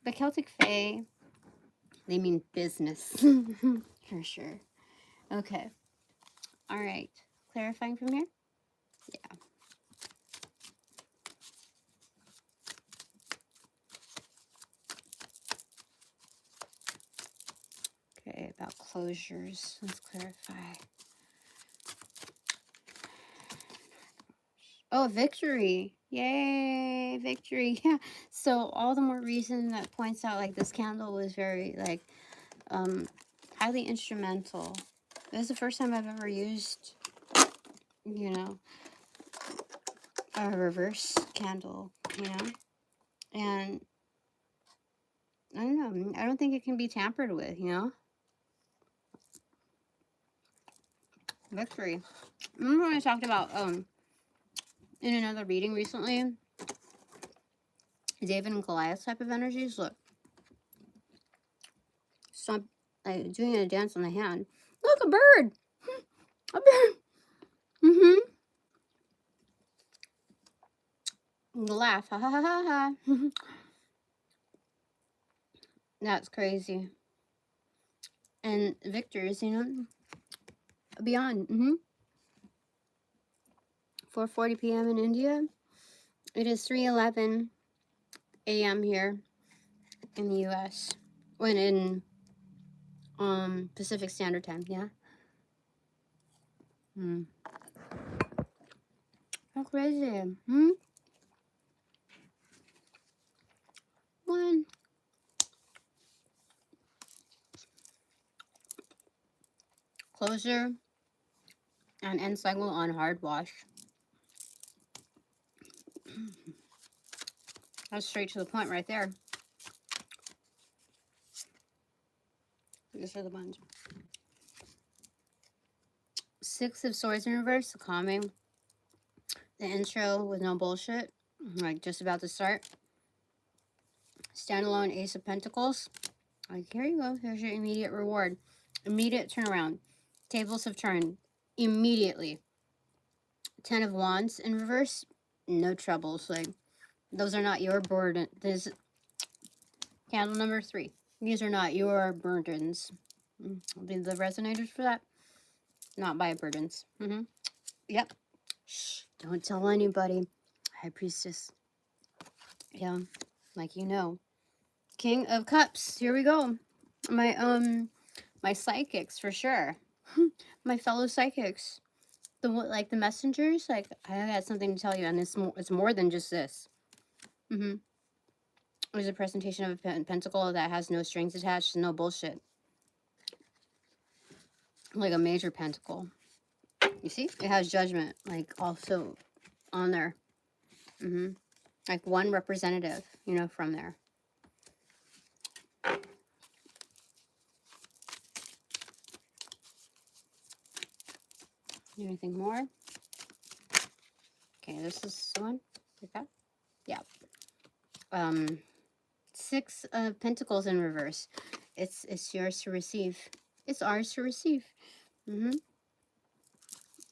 The Celtic Fae, they mean business for sure. Okay. All right. Clarifying from here? Yeah. Okay, about closures. Let's clarify. Oh, victory. Yay, victory. Yeah. So all the more reason that points out like this candle was very like highly instrumental. This is the first time I've ever used, you know, a reverse candle, you know. And I don't know, I don't think it can be tampered with, you know. Victory. Remember when I talked about in another reading recently, David and Goliath type of energies? Look. Stop doing a dance on the hand. Look, a bird! A bird! The laugh. Ha ha ha ha ha. That's crazy. And victors, you know, beyond. 4:40 p.m. in India. It is 3:11 a.m. here in the U.S. When in Pacific Standard Time. Yeah. How crazy. One. Closure and end cycle on hard wash. That's straight to the point right there. These are the ones. 6 of Swords in reverse, calming. The intro with no bullshit, like just about to start. Standalone Ace of Pentacles. Like, here you go. Here's your immediate reward. Immediate turnaround. Tables have turned immediately. 10 of Wands in reverse. No troubles. Like, those are not your burden. This candle number 3. These are not your burdens. I'll be the resonators for that. Not my burdens. Yep. Shh. Don't tell anybody. High Priestess. Yeah. Like, you know. King of Cups. Here we go. My psychics for sure. My fellow psychics. The messengers. Like, I got something to tell you, and it's more than just this. There's a presentation of a pentacle that has no strings attached, no bullshit. Like a major pentacle. You see? It has judgment, like, also on there. Like one representative, you know, from there. Anything more? Okay, this is one. Like that? Yeah. 6 of Pentacles in reverse. It's yours to receive. It's ours to receive.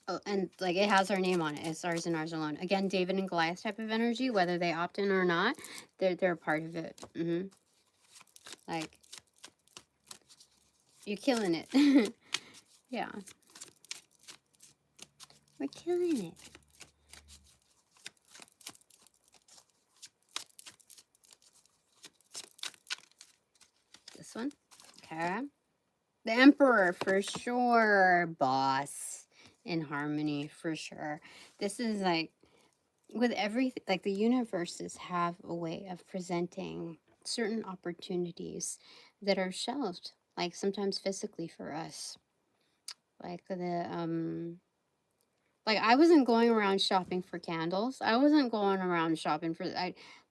Oh, and like it has our name on it. It's ours and ours alone. Again, David and Goliath type of energy, whether they opt in or not, they're a part of it. Like, you're killing it. Yeah. We're killing it. This one. Okay. The Emperor, for sure. Boss. In harmony, for sure. This is like, with everything, like the universes have a way of presenting certain opportunities that are shelved, like sometimes physically for us. Like like I wasn't going around shopping for candles. I wasn't going around shopping for,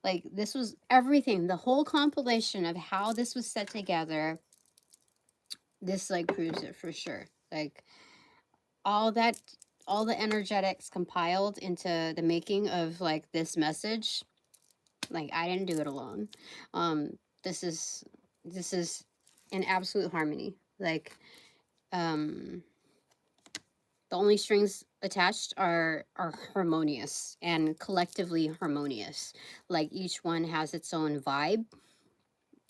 like this was everything, the whole compilation of how this was set together. This like proves it for sure. Like all the energetics compiled into the making of like this message. Like, I didn't do it alone. This is in absolute harmony. Like, the only strings attached are harmonious and collectively harmonious. Like, each one has its own vibe,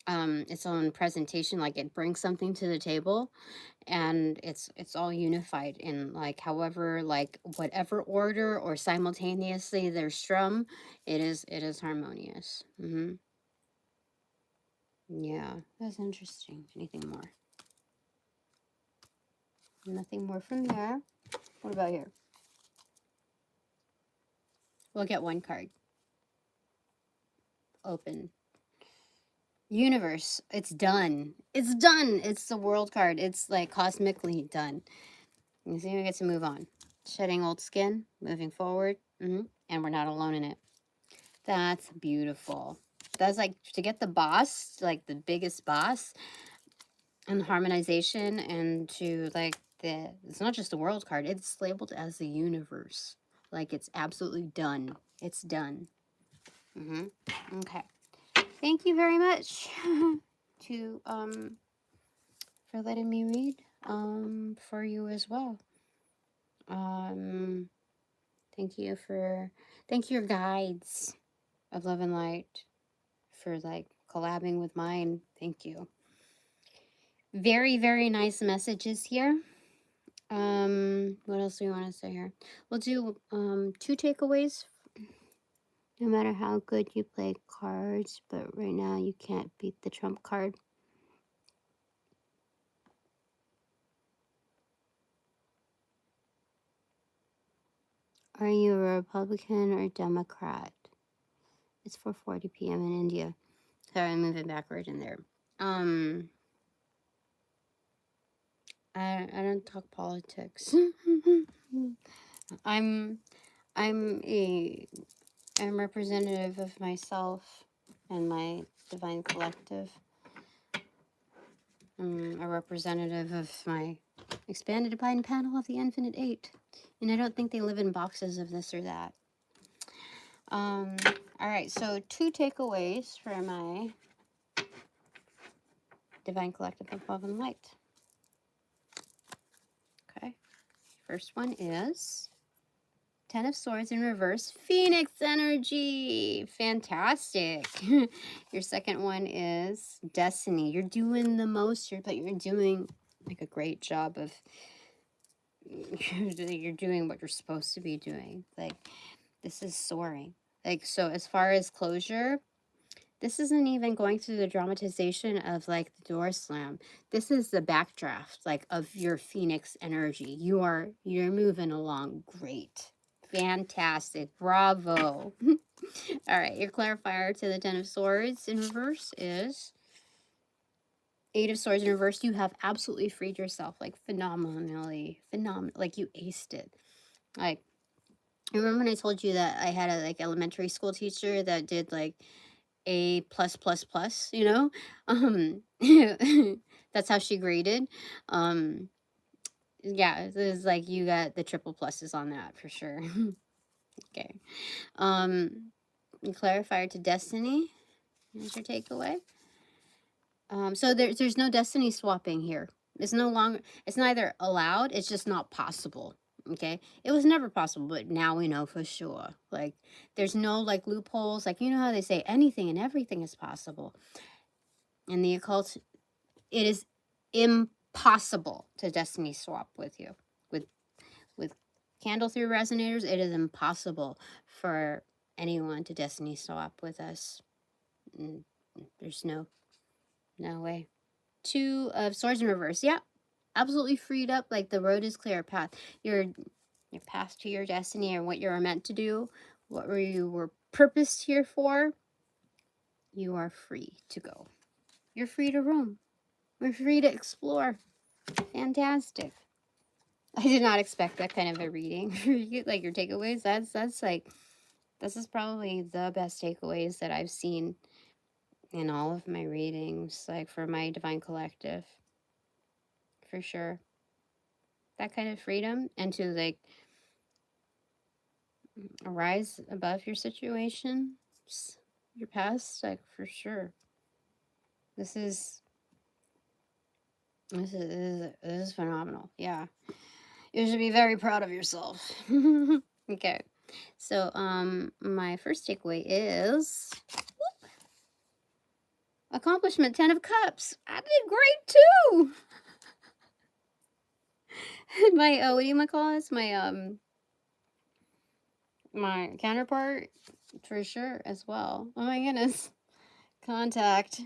its own presentation. Like, it brings something to the table, and it's all unified in like however, like whatever order or simultaneously they're strum. It is harmonious. Yeah, that's interesting. Anything more? Nothing more from there. What about here? We'll get one card. Open. Universe. It's done. It's done. It's the world card. It's like cosmically done. You see, we get to move on. Shedding old skin, moving forward. And we're not alone in it. That's beautiful. That's like to get the boss, like the biggest boss, and harmonization, and to like it's not just the world card, it's labeled as the universe. Like it's absolutely done. It's done. Okay. Thank you very much to for letting me read for you as well. Thank you your guides of love and light for like collabing with mine. Thank you. Very, very nice messages here. What else do we want to say here? We'll do 2 takeaways No matter how good you play cards, but right now you can't beat the trump card. Are you a Republican or Democrat? It's 4:40 p.m. in India. Sorry, I'm moving backward in there. I don't talk politics. I'm representative of myself and my divine collective. I'm a representative of my expanded divine panel of the infinite eight. And I don't think they live in boxes of this or that. All right, so 2 takeaways for my divine collective of love and light. Okay, first one is 10 of Swords in reverse, Phoenix energy. Fantastic. Your second one is Destiny. You're doing the most, but you're doing like a great job of, you're doing what you're supposed to be doing. Like, this is soaring. Like, so as far as closure, this isn't even going through the dramatization of like the door slam. This is the backdraft, like, of your Phoenix energy. You're moving along great. Fantastic. Bravo. All right, your clarifier to the 10 of Swords in reverse is 8 of Swords in reverse. You have absolutely freed yourself, like phenomenally. Like you aced it. Like, remember when I told you that I had a like elementary school teacher that did like A plus plus plus, you know? That's how she graded. Yeah, it was like you got the triple pluses on that for sure. Okay. Clarifier to Destiny. Here's your takeaway. So there's no destiny swapping here. It's no longer, it's neither allowed, it's just not possible. Okay, it was never possible, but now we know for sure. Like, there's no like loopholes. Like, you know how they say anything and everything is possible in the occult. It is impossible to destiny swap with you. With candle through resonators, it is impossible for anyone to destiny swap with us. There's no way. 2 of Swords in reverse. Yeah, absolutely freed up. Like, the road is clear. Path. Your path to your destiny and what you're meant to do, what you were purposed here for. You are free to go. You're free to roam. We're free to explore. Fantastic. I did not expect that kind of a reading for you. Like, your takeaways. That's like, this is probably the best takeaways that I've seen in all of my readings. Like, for my divine collective, for sure. That kind of freedom, and to like rise above your situation, your past, like, for sure. This is phenomenal. Yeah, you should be very proud of yourself. Okay, so my first takeaway is accomplishment. 10 of Cups. I did great too. My what do you call this? My counterpart, for sure, as well. Oh my goodness. Contact.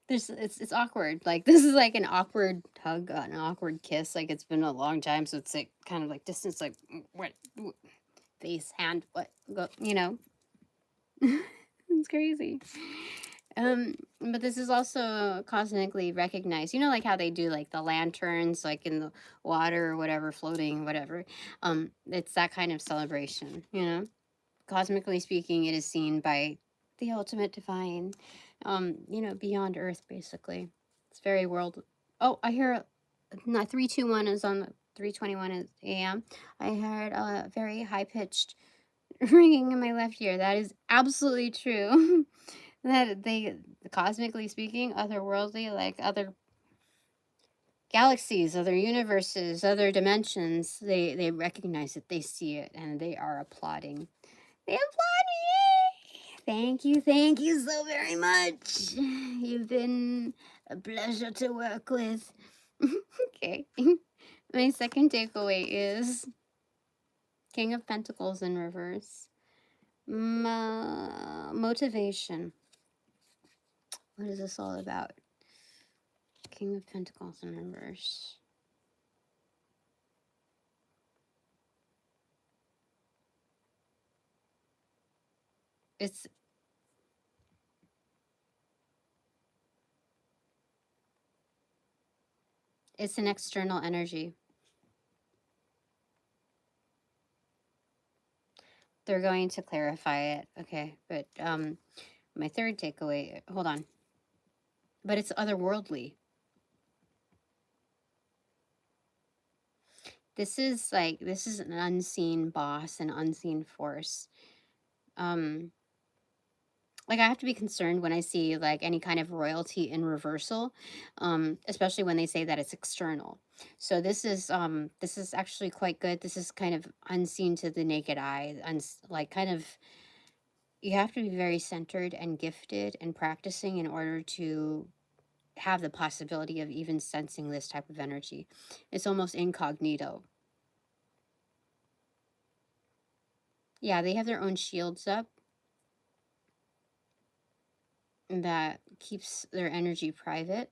It's awkward. Like, this is like an awkward hug, an awkward kiss. Like, it's been a long time, so it's like kind of like distance. Like, what face, hand, what go? You know, it's crazy. But this is also cosmically recognized. You know, like how they do like the lanterns, like in the water or whatever, floating, whatever. It's that kind of celebration. You know, cosmically speaking, it is seen by the ultimate divine. You know, beyond Earth, basically. It's very world. Oh, I hear 321 is on the 3:21 a.m. I heard a very high pitched ringing in my left ear. That is absolutely true. That they, cosmically speaking, otherworldly, like other galaxies, other universes, other dimensions, they recognize it, they see it, and they are applauding. They applaud! Yay! Thank you so very much. You've been a pleasure to work with. Okay. My second takeaway is King of Pentacles in reverse. Motivation. What is this all about? King of Pentacles in reverse. It's an external energy. They're going to clarify it. Okay, but my third takeaway, hold on. But it's otherworldly. This is an unseen boss, an unseen force. Like I have to be concerned when I see like any kind of royalty in reversal, especially when they say that it's external. So this is actually quite good. This is kind of unseen to the naked eye, like kind of, you have to be very centered and gifted and practicing in order to have the possibility of even sensing this type of energy. It's almost incognito. Yeah, they have their own shields up that keeps their energy private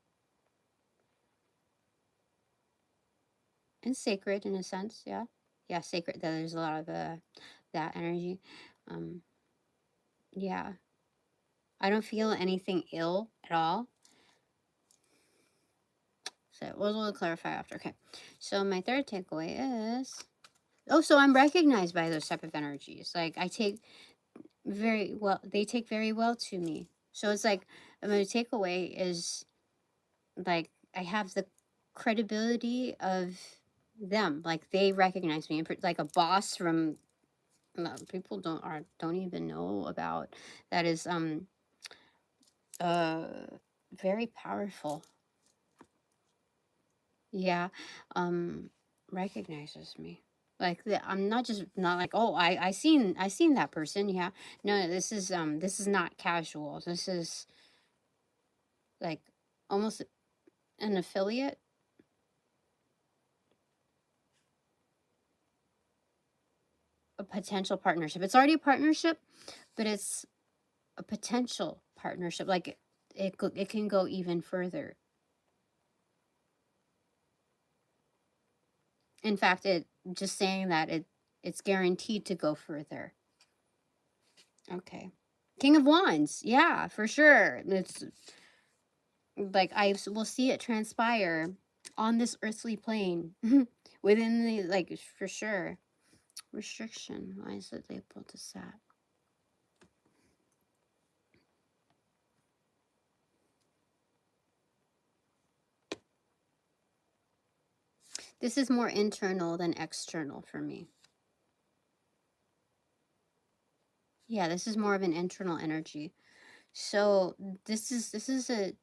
and sacred in a sense. Yeah, sacred. There's a lot of that energy. Yeah, I don't feel anything ill at all. So we'll clarify after. Okay, so my third takeaway is, so I'm recognized by those type of energies. Like I take very well, they take very well to me. So it's like my takeaway is like I have the credibility of them. Like they recognize me, like a boss from people don't even know about, that is uh very powerful. Yeah, recognizes me. Like I'm not like, oh, I seen that person. Yeah, no, this is not casual. This is like almost an affiliate, a potential partnership. It's already a partnership, but it's a potential partnership. Like it can go even further. In fact, just saying that it's guaranteed to go further. Okay. King of Wands. Yeah, for sure. It's like I will see it transpire on this earthly plane within the, like, for sure. Restriction. Why is it labeled as that? This is more internal than external for me. Yeah, this is more of an internal energy. So this is a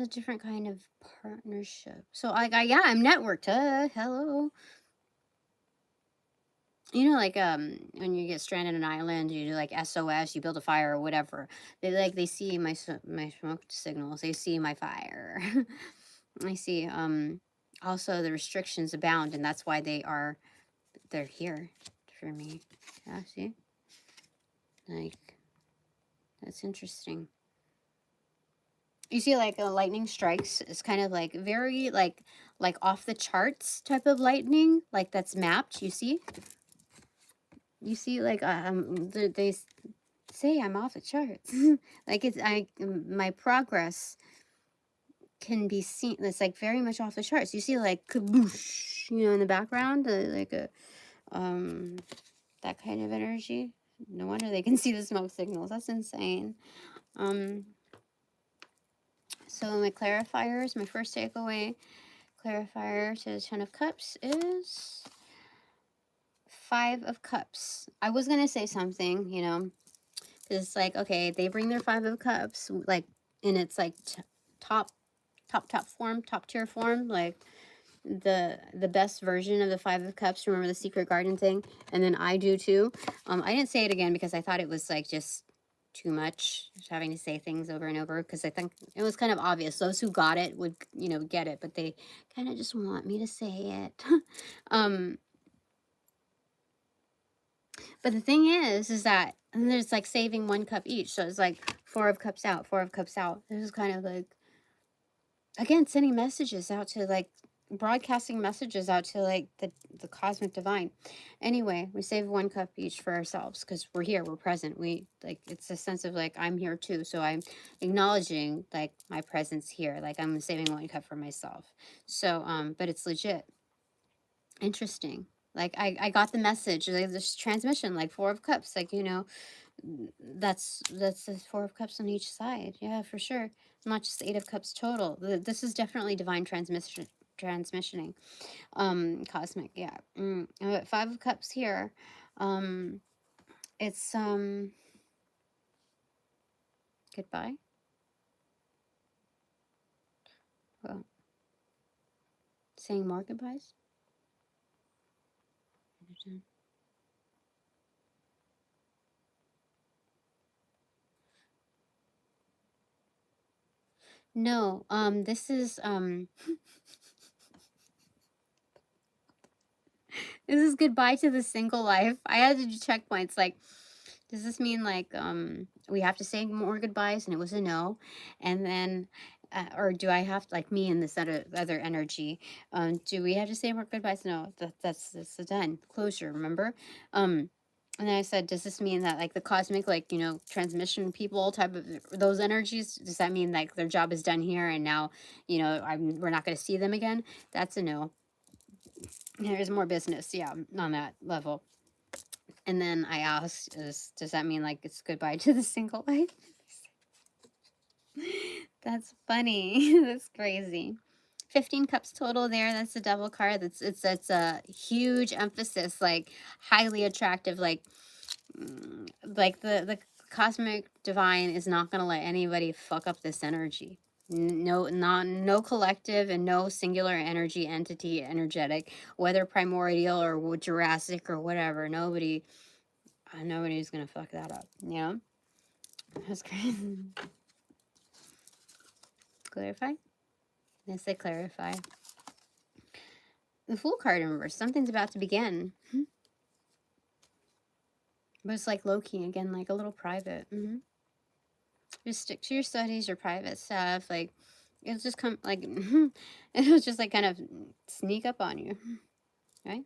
different kind of partnership. So yeah, I'm networked. Hello. You know, like when you get stranded on an island, you do like SOS, you build a fire or whatever. They see my smoke signals. They see my fire. I see also the restrictions abound, and that's why they're here for me. Yeah, see? Like that's interesting. You see, like lightning strikes is kind of like very like off the charts type of lightning, like that's mapped. You see, like they say I'm off the charts. Like my progress can be seen. It's like very much off the charts. You see, like kaboosh, in the background, like a that kind of energy. No wonder they can see the smoke signals. That's insane. So my clarifiers, my first takeaway clarifier to the 10 of Cups is 5 of Cups. I was going to say something, because like, okay, they bring their 5 of Cups, like, and it's like top form, top tier form, like the best version of the 5 of Cups. Remember the Secret Garden thing? And then I do too. I didn't say it again because I thought it was like just too much, just having to say things over and over, because I think it was kind of obvious. Those who got it would, get it, but they kind of just want me to say it. um, but the thing is that, and there's like saving 1 cup each, so it's like 4 of cups out, 4 of cups out. This is kind of like, again, sending messages out to like, broadcasting messages out to like the cosmic divine. Anyway, we save 1 cup each for ourselves, because we're here, we're present, we like, it's a sense of like, I'm here too, so I'm acknowledging like my presence here, like I'm saving 1 cup for myself. So but it's legit interesting. Like I got the message, like this transmission, like 4 of cups, like, that's the 4 of cups on each side. Yeah, for sure. Not just 8 of cups total. This is definitely divine transmissioning. Cosmic, yeah. And with 5 of cups here, um it's goodbye. Well, saying more goodbyes. No, this is this is goodbye to the single life. I had to do checkpoints, like, does this mean like we have to say more goodbyes? And it was a no. And then or do I have to, like me and this other energy, do we have to say more goodbyes? No, that's a done closure, remember? And then I said, does this mean that like the cosmic, like, transmission people type of those energies, does that mean like their job is done here and now, we're not going to see them again? That's a no. There's more business, yeah, on that level. And then I asked, does that mean like it's goodbye to the single life? That's funny. That's crazy. 15 cups total there. That's the devil card. It's a huge emphasis, like highly attractive, like the cosmic divine is not gonna let anybody fuck up this energy. No collective and no singular energy entity energetic, whether primordial or Jurassic or whatever. Nobody's gonna fuck that up. That's crazy. Clarify. Yes, they clarify. The Fool card in reverse. Something's about to begin. But it's like low-key again, like a little private. Just stick to your studies, your private stuff. Like, it'll just come, like, it'll just, like, kind of sneak up on you. Right?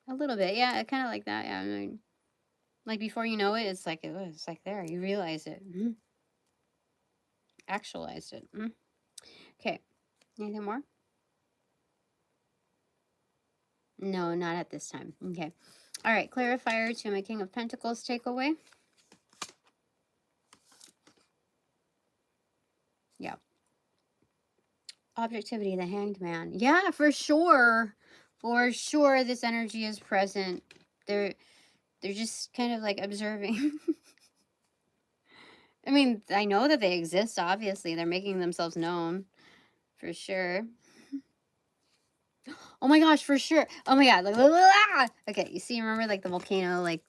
A little bit. Yeah, kind of like that. Yeah, I mean, like, before you know it, it's like there. You realize it. Actualize it. Okay. Anything more? No, not at this time. Okay. All right. Clarifier to my King of Pentacles takeaway. Yeah. Objectivity, the Hanged Man. Yeah, for sure. For sure, this energy is present. They're just kind of like observing. I mean, I know that they exist, obviously. They're making themselves known. For sure. Oh my gosh, for sure. Oh my god. Like, okay, you see, remember like the volcano, like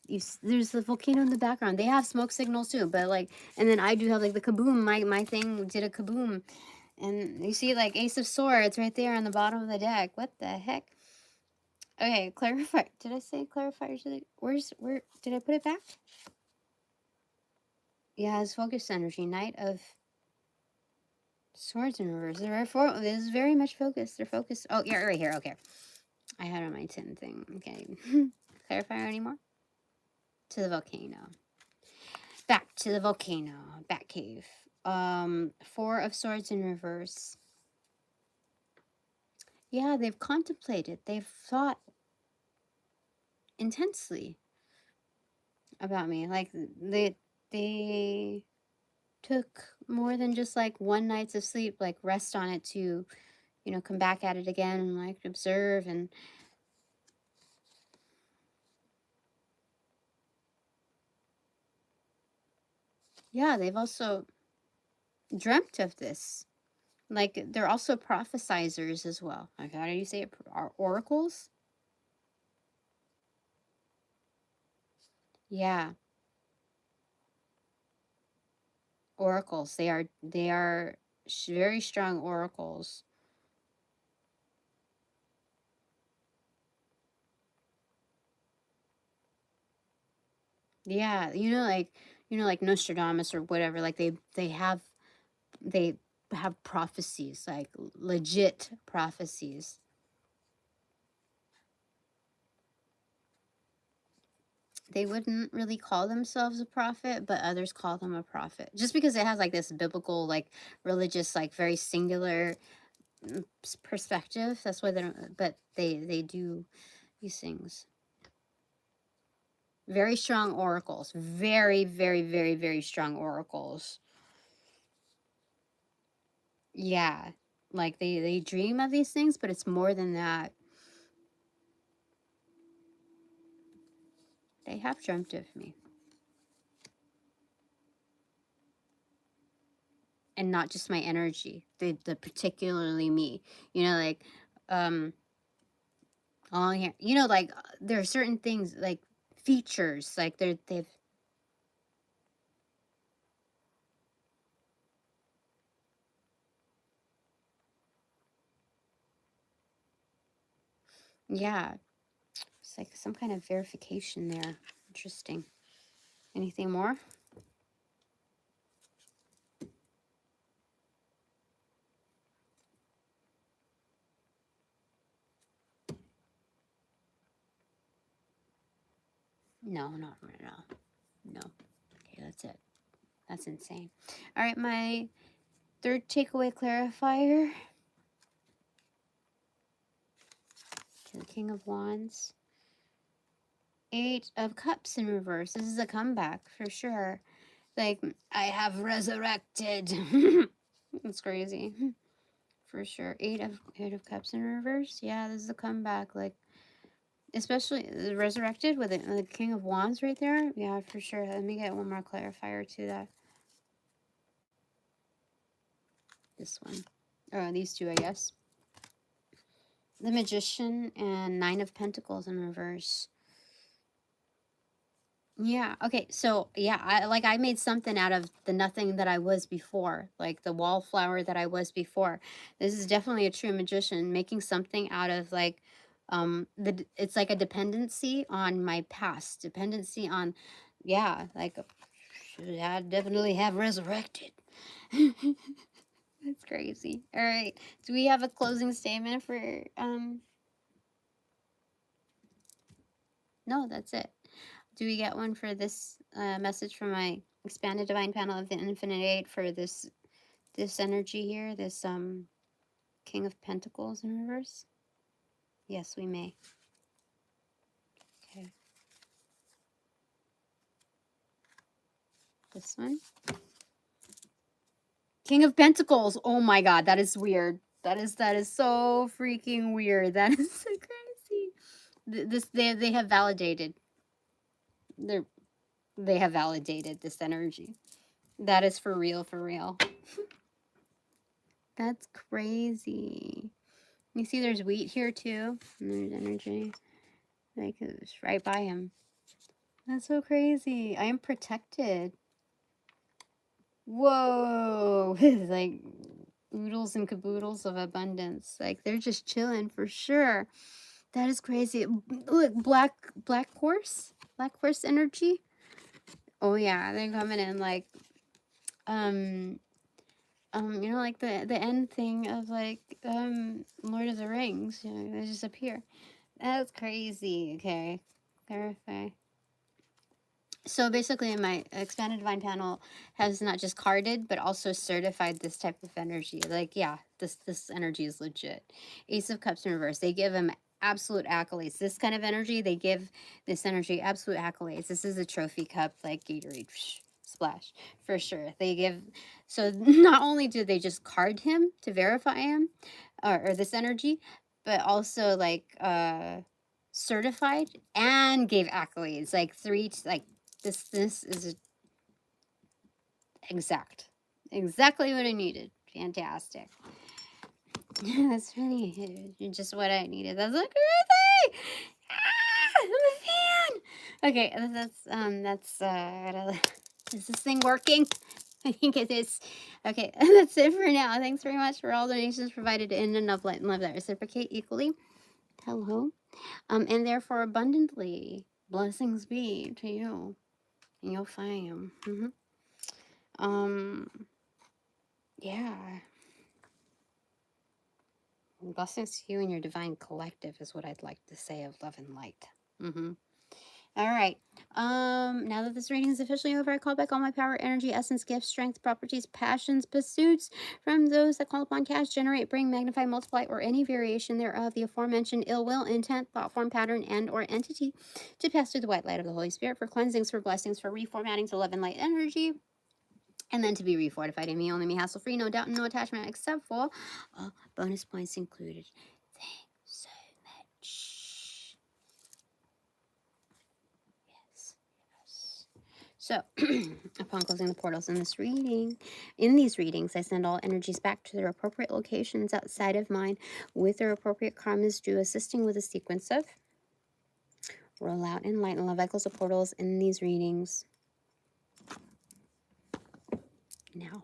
there's the volcano in the background. They have smoke signals too, but like, and then I do have like the kaboom. My thing did a kaboom. And you see like Ace of Swords right there on the bottom of the deck. What the heck? Okay, clarify. Did I say clarify? Where did I put it back? Yeah, it's focus energy. Knight of Swords in reverse. This is very much focused. They're focused. Oh, yeah, right here. Okay. I had on my tin thing. Okay. Clarifier anymore? To the volcano. Back to the volcano. Bat cave. 4 of Swords in reverse. Yeah, they've contemplated. They've thought intensely about me. Like they took more than just like one night's of sleep, like rest on it to, come back at it again and like observe. And yeah, they've also dreamt of this. Like they're also prophesizers as well. Like, how do you say it? Oracles? Yeah. oracles. They are very strong oracles. Yeah, like Nostradamus or whatever. Like they have prophecies, like legit prophecies. They wouldn't really call themselves a prophet, but others call them a prophet just because it has like this biblical, like religious, like very singular perspective. That's why they don't, but they do these things. Very strong oracles. Very, very, very, very strong oracles. Yeah. Like they dream of these things, but it's more than that. They have dreamt of me. And not just my energy. The particularly me. Like oh yeah. Like there are certain things like features. Like they've yeah. It's like some kind of verification there. Interesting. Anything more? No, not right now. No. Okay, that's it. That's insane. All right, my third takeaway clarifier to the King of Wands. 8 of Cups in reverse. This is a comeback for sure. Like, I have resurrected. That's crazy. For sure. Eight of Cups in reverse. Yeah, this is a comeback. Like, especially resurrected with the King of Wands right there. Yeah, for sure. Let me get one more clarifier to that. This one. Oh, these two, I guess. The Magician and 9 of Pentacles in reverse. Yeah. Okay. So yeah, I made something out of the nothing that I was before, like the wallflower that I was before. This is definitely a true magician making something out of like it's like a dependency on my past, dependency on yeah, like I definitely have resurrected. That's crazy. All right. Do we have a closing statement for no, that's it. Do we get one for this message from my expanded divine panel of the infinite eight for this energy here, this King of Pentacles in reverse? Yes, we may. Okay. This one. King of Pentacles. Oh my god, that is weird. That is so freaking weird. That is so crazy. This they have validated. They have validated this energy. That is for real, for real. That's crazy. You see there's wheat here too. And there's energy. Like it's right by him. That's so crazy. I am protected. Whoa. It's like oodles and caboodles of abundance. Like they're just chilling for sure. That is crazy. Look, black horse. Black horse energy. Oh yeah, they're coming in like like the end thing of like Lord of the Rings, they just appear. That's crazy. Okay. Clarify. So basically my expanded divine panel has not just carded but also certified this type of energy. Like yeah, this energy is legit. Ace of Cups in reverse. They give him absolute accolades. This kind of energy, they give this energy absolute accolades. This is a trophy cup like Gatorade splash for sure. They give so not only do they just card him to verify him or this energy, but also like certified and gave accolades like three like this is exactly what I needed. Fantastic. That's really just what I needed. That's like crazy. I'm a fan. Okay, that's is this thing working? I think it is. Okay, that's it for now. Thanks very much for all donations provided in enough light and love that reciprocate equally. Hello. And therefore abundantly. Blessings be to you and your fam. Yeah. Blessings to you and your divine collective is what I'd like to say of love and light. All right. Now that this reading is officially over, I call back all my power, energy, essence, gifts, strength, properties, passions, pursuits from those that call upon, cast, generate, bring, magnify, multiply, or any variation thereof, the aforementioned ill will, intent, thought form, pattern, and or entity, to pass through the white light of the Holy Spirit for cleansings, for blessings, for reformatting to love and light energy, and then to be refortified in me, only me, hassle-free, no doubt, and no attachment, except for bonus points included. Thanks so much. Yes. So, upon closing the portals in these readings, I send all energies back to their appropriate locations outside of mine with their appropriate karmas due, assisting with a sequence of roll out and light and love echoes of portals in these readings. Now.